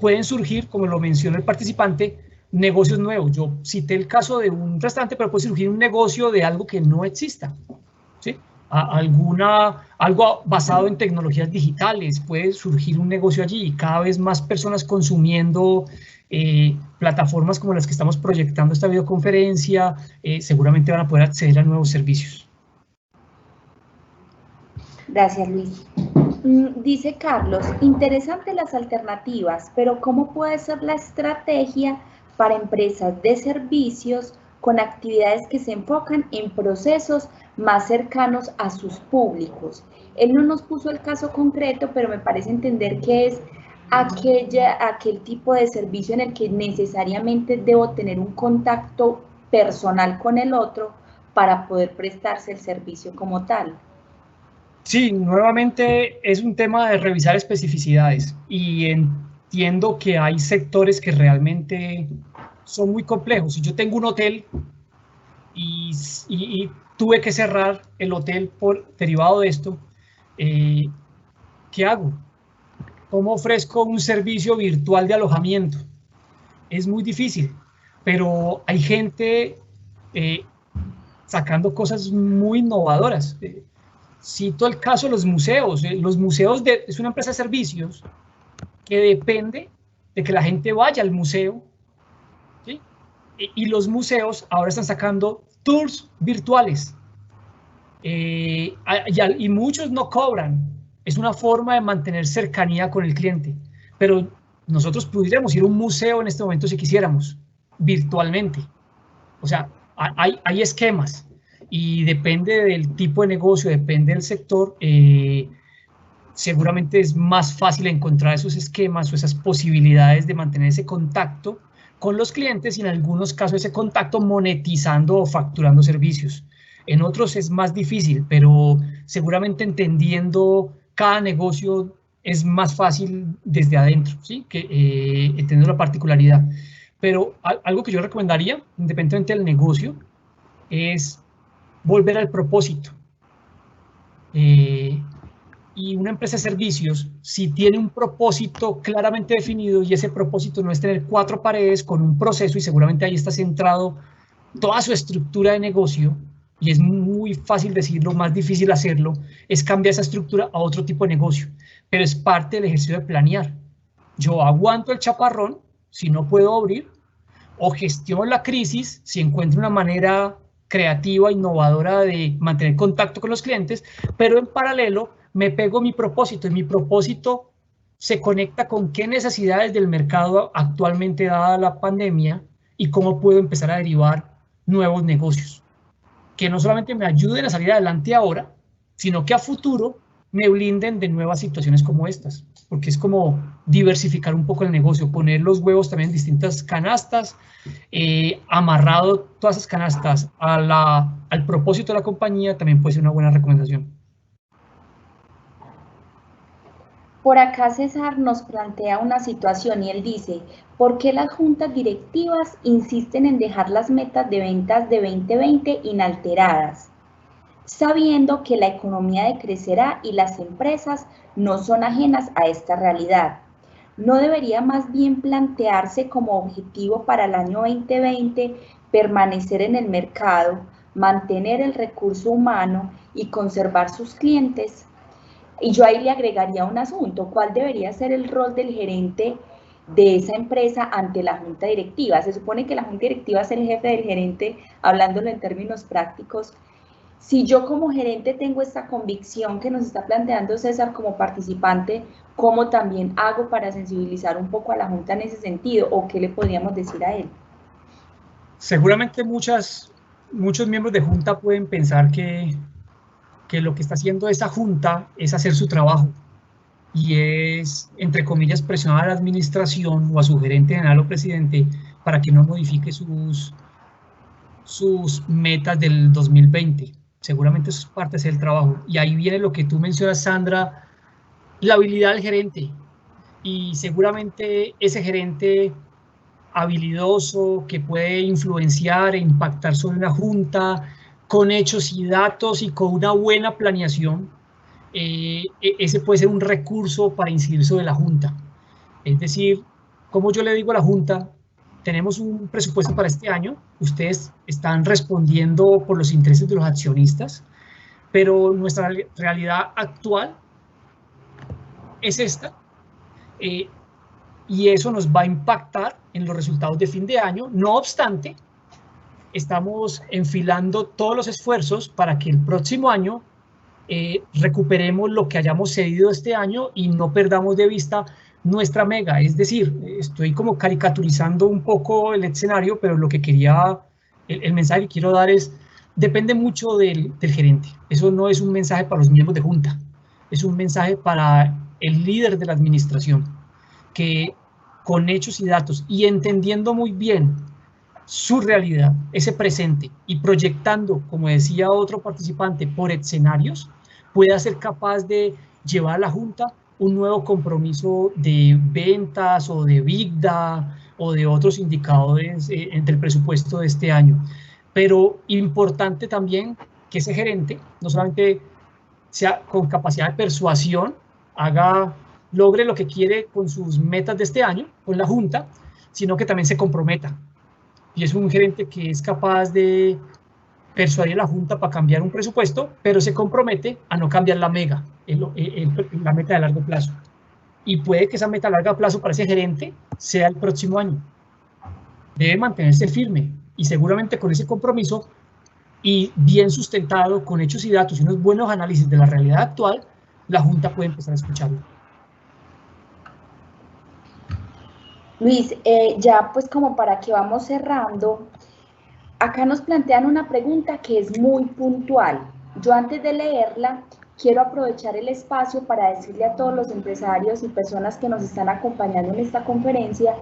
pueden surgir, como lo menciona el participante, negocios nuevos. Yo cité el caso de un restaurante, pero puede surgir un negocio de algo que no exista, ¿sí? Algo basado en tecnologías digitales, puede surgir un negocio allí y cada vez más personas consumiendo plataformas como las que estamos proyectando esta videoconferencia, seguramente van a poder acceder a nuevos servicios. Gracias, Luis. Dice Carlos, interesante las alternativas, pero ¿cómo puede ser la estrategia para empresas de servicios con actividades que se enfocan en procesos más cercanos a sus públicos? Él no nos puso el caso concreto, pero me parece entender que es aquel tipo de servicio en el que necesariamente debo tener un contacto personal con el otro para poder prestarse el servicio como tal. Sí, nuevamente es un tema de revisar especificidades y entiendo que hay sectores que realmente son muy complejos. Si yo tengo un hotel y tuve que cerrar el hotel derivado de esto, ¿qué hago? ¿Cómo ofrezco un servicio virtual de alojamiento? Es muy difícil, pero hay gente sacando cosas muy innovadoras. Cito el caso de los museos. Los museos es una empresa de servicios que depende de que la gente vaya al museo, ¿sí? Y los museos ahora están sacando tours virtuales y muchos no cobran. Es una forma de mantener cercanía con el cliente, pero nosotros pudiéramos ir a un museo en este momento si quisiéramos, virtualmente. O sea, hay esquemas y depende del tipo de negocio, depende del sector, seguramente es más fácil encontrar esos esquemas o esas posibilidades de mantener ese contacto con los clientes y en algunos casos ese contacto monetizando o facturando servicios. En otros es más difícil, pero seguramente entendiendo cada negocio es más fácil desde adentro, ¿sí? Que entendiendo la particularidad. Pero algo que yo recomendaría, independientemente del negocio, es volver al propósito. Y una empresa de servicios, si tiene un propósito claramente definido y ese propósito no es tener 4 paredes con un proceso y seguramente ahí está centrado toda su estructura de negocio, y es muy fácil decirlo, más difícil hacerlo, es cambiar esa estructura a otro tipo de negocio, pero es parte del ejercicio de planear. Yo aguanto el chaparrón si no puedo abrir, o gestiono la crisis si encuentro una manera creativa, innovadora de mantener contacto con los clientes, pero en paralelo me pego mi propósito, y mi propósito se conecta con qué necesidades del mercado actualmente dada la pandemia y cómo puedo empezar a derivar nuevos negocios que no solamente me ayuden a salir adelante ahora, sino que a futuro me blinden de nuevas situaciones como estas, porque es como diversificar un poco el negocio, poner los huevos también en distintas canastas, amarrado todas esas canastas al propósito de la compañía, también puede ser una buena recomendación. Por acá César nos plantea una situación y él dice, ¿por qué las juntas directivas insisten en dejar las metas de ventas de 2020 inalteradas, sabiendo que la economía decrecerá y las empresas no son ajenas a esta realidad? ¿No debería más bien plantearse como objetivo para el año 2020 permanecer en el mercado, mantener el recurso humano y conservar sus clientes? Y yo ahí le agregaría un asunto, ¿cuál debería ser el rol del gerente de esa empresa ante la junta directiva? Se supone que la junta directiva es el jefe del gerente, hablándolo en términos prácticos. Si yo como gerente tengo esta convicción que nos está planteando César como participante, ¿cómo también hago para sensibilizar un poco a la junta en ese sentido? ¿O qué le podríamos decir a él? Seguramente muchos miembros de junta pueden pensar que lo que está haciendo esa junta es hacer su trabajo y es, entre comillas, presionar a la administración o a su gerente general o presidente para que no modifique sus metas del 2020. Seguramente eso es parte de hacer el trabajo. Y ahí viene lo que tú mencionas, Sandra, la habilidad del gerente. Y seguramente ese gerente habilidoso que puede influenciar e impactar sobre una junta con hechos y datos y con una buena planeación, ese puede ser un recurso para incidir sobre la junta. Es decir, como yo le digo a la junta, tenemos un presupuesto para este año, ustedes están respondiendo por los intereses de los accionistas, pero nuestra realidad actual es esta, y eso nos va a impactar en los resultados de fin de año. No obstante, estamos enfilando todos los esfuerzos para que el próximo año recuperemos lo que hayamos cedido este año y no perdamos de vista nuestra mega. Es decir, estoy como caricaturizando un poco el escenario, pero lo que quería, el mensaje que quiero dar es, depende mucho del gerente. Eso no es un mensaje para los miembros de junta, es un mensaje para el líder de la administración, que con hechos y datos y entendiendo muy bien su realidad, ese presente, y proyectando, como decía otro participante, por escenarios, pueda ser capaz de llevar a la junta un nuevo compromiso de ventas o de EBITDA o de otros indicadores entre el presupuesto de este año. Pero importante también que ese gerente no solamente sea con capacidad de persuasión, logre lo que quiere con sus metas de este año, con la junta, sino que también se comprometa. Y es un gerente que es capaz de persuadir a la junta para cambiar un presupuesto, pero se compromete a no cambiar la mega, la meta de largo plazo. Y puede que esa meta a largo plazo para ese gerente sea el próximo año. Debe mantenerse firme y seguramente con ese compromiso y bien sustentado con hechos y datos y unos buenos análisis de la realidad actual, la junta puede empezar a escucharlo. Luis, ya pues como para que vamos cerrando, acá nos plantean una pregunta que es muy puntual. Yo antes de leerla, quiero aprovechar el espacio para decirle a todos los empresarios y personas que nos están acompañando en esta conferencia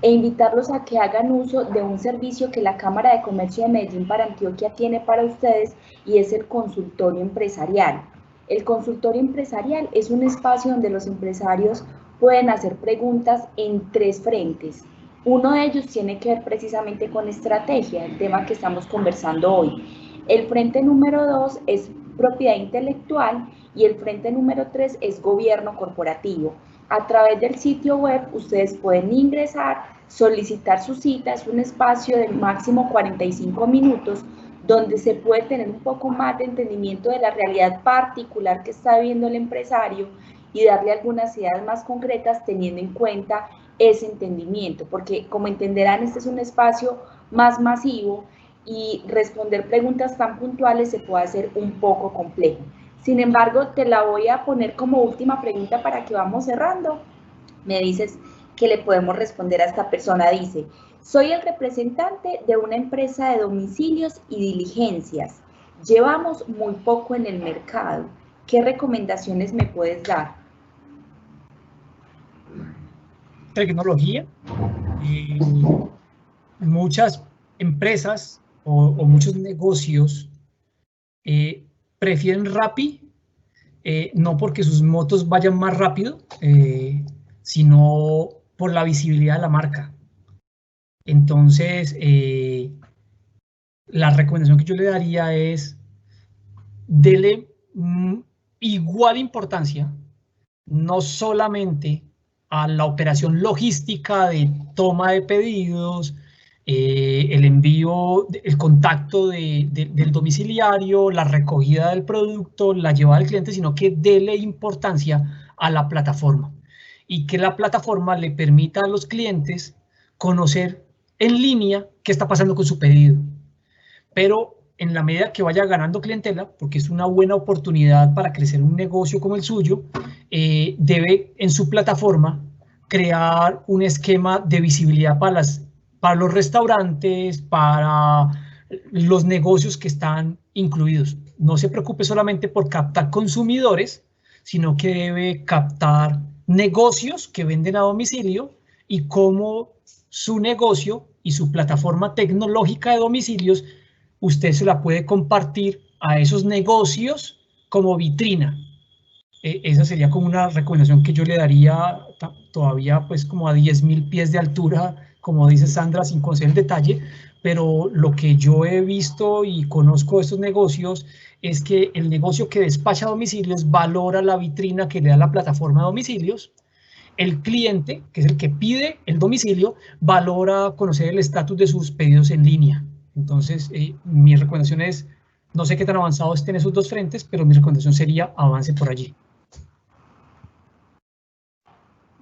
e invitarlos a que hagan uso de un servicio que la Cámara de Comercio de Medellín para Antioquia tiene para ustedes, y es el consultorio empresarial. El consultorio empresarial es un espacio donde los empresarios pueden hacer preguntas en 3 frentes. Uno de ellos tiene que ver precisamente con estrategia, el tema que estamos conversando hoy. El frente número 2 es propiedad intelectual y el frente número 3 es gobierno corporativo. A través del sitio web ustedes pueden ingresar, solicitar su cita, es un espacio de máximo 45 minutos donde se puede tener un poco más de entendimiento de la realidad particular que está viviendo el empresario y darle algunas ideas más concretas teniendo en cuenta ese entendimiento, porque como entenderán, este es un espacio más masivo y responder preguntas tan puntuales se puede hacer un poco complejo. Sin embargo, te la voy a poner como última pregunta para que vamos cerrando. Me dices que le podemos responder a esta persona. Dice: soy el representante de una empresa de domicilios y diligencias. Llevamos muy poco en el mercado. ¿Qué recomendaciones me puedes dar? Tecnología. Muchas empresas o muchos negocios prefieren Rappi, no porque sus motos vayan más rápido, sino por la visibilidad de la marca. Entonces, la recomendación que yo le daría es dele igual importancia, no solamente a la operación logística de toma de pedidos, el envío, el contacto del domiciliario, la recogida del producto, la llevada al cliente, sino que dele importancia a la plataforma y que la plataforma le permita a los clientes conocer en línea qué está pasando con su pedido. Pero en la medida que vaya ganando clientela, porque es una buena oportunidad para crecer un negocio como el suyo, debe en su plataforma crear un esquema de visibilidad para los restaurantes, para los negocios que están incluidos. No se preocupe solamente por captar consumidores, sino que debe captar negocios que venden a domicilio y cómo su negocio y su plataforma tecnológica de domicilios usted se la puede compartir a esos negocios como vitrina. Esa sería como una recomendación que yo le daría todavía pues como a 10.000 pies de altura, como dice Sandra, sin conocer el detalle, pero lo que yo he visto y conozco de estos negocios es que el negocio que despacha domicilios valora la vitrina que le da la plataforma de domicilios. El cliente, que es el que pide el domicilio, valora conocer el estatus de sus pedidos en línea. Entonces, mi recomendación es, no sé qué tan avanzado estén esos 2 frentes, pero mi recomendación sería avance por allí.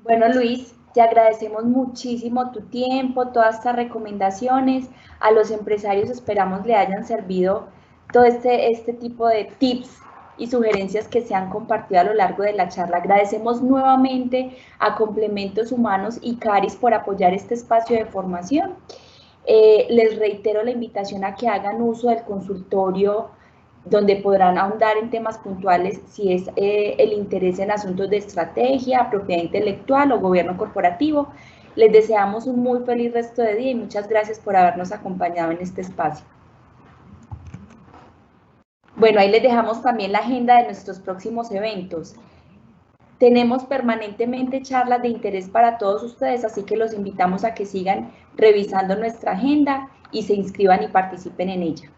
Bueno, Luis, te agradecemos muchísimo tu tiempo, todas estas recomendaciones. A los empresarios esperamos le hayan servido todo este tipo de tips y sugerencias que se han compartido a lo largo de la charla. Agradecemos nuevamente a Complementos Humanos y Caris por apoyar este espacio de formación. Les reitero la invitación a que hagan uso del consultorio, donde podrán ahondar en temas puntuales si es el interés en asuntos de estrategia, propiedad intelectual o gobierno corporativo. Les deseamos un muy feliz resto de día y muchas gracias por habernos acompañado en este espacio. Bueno, ahí les dejamos también la agenda de nuestros próximos eventos. Tenemos permanentemente charlas de interés para todos ustedes, así que los invitamos a que sigan revisando nuestra agenda y se inscriban y participen en ella.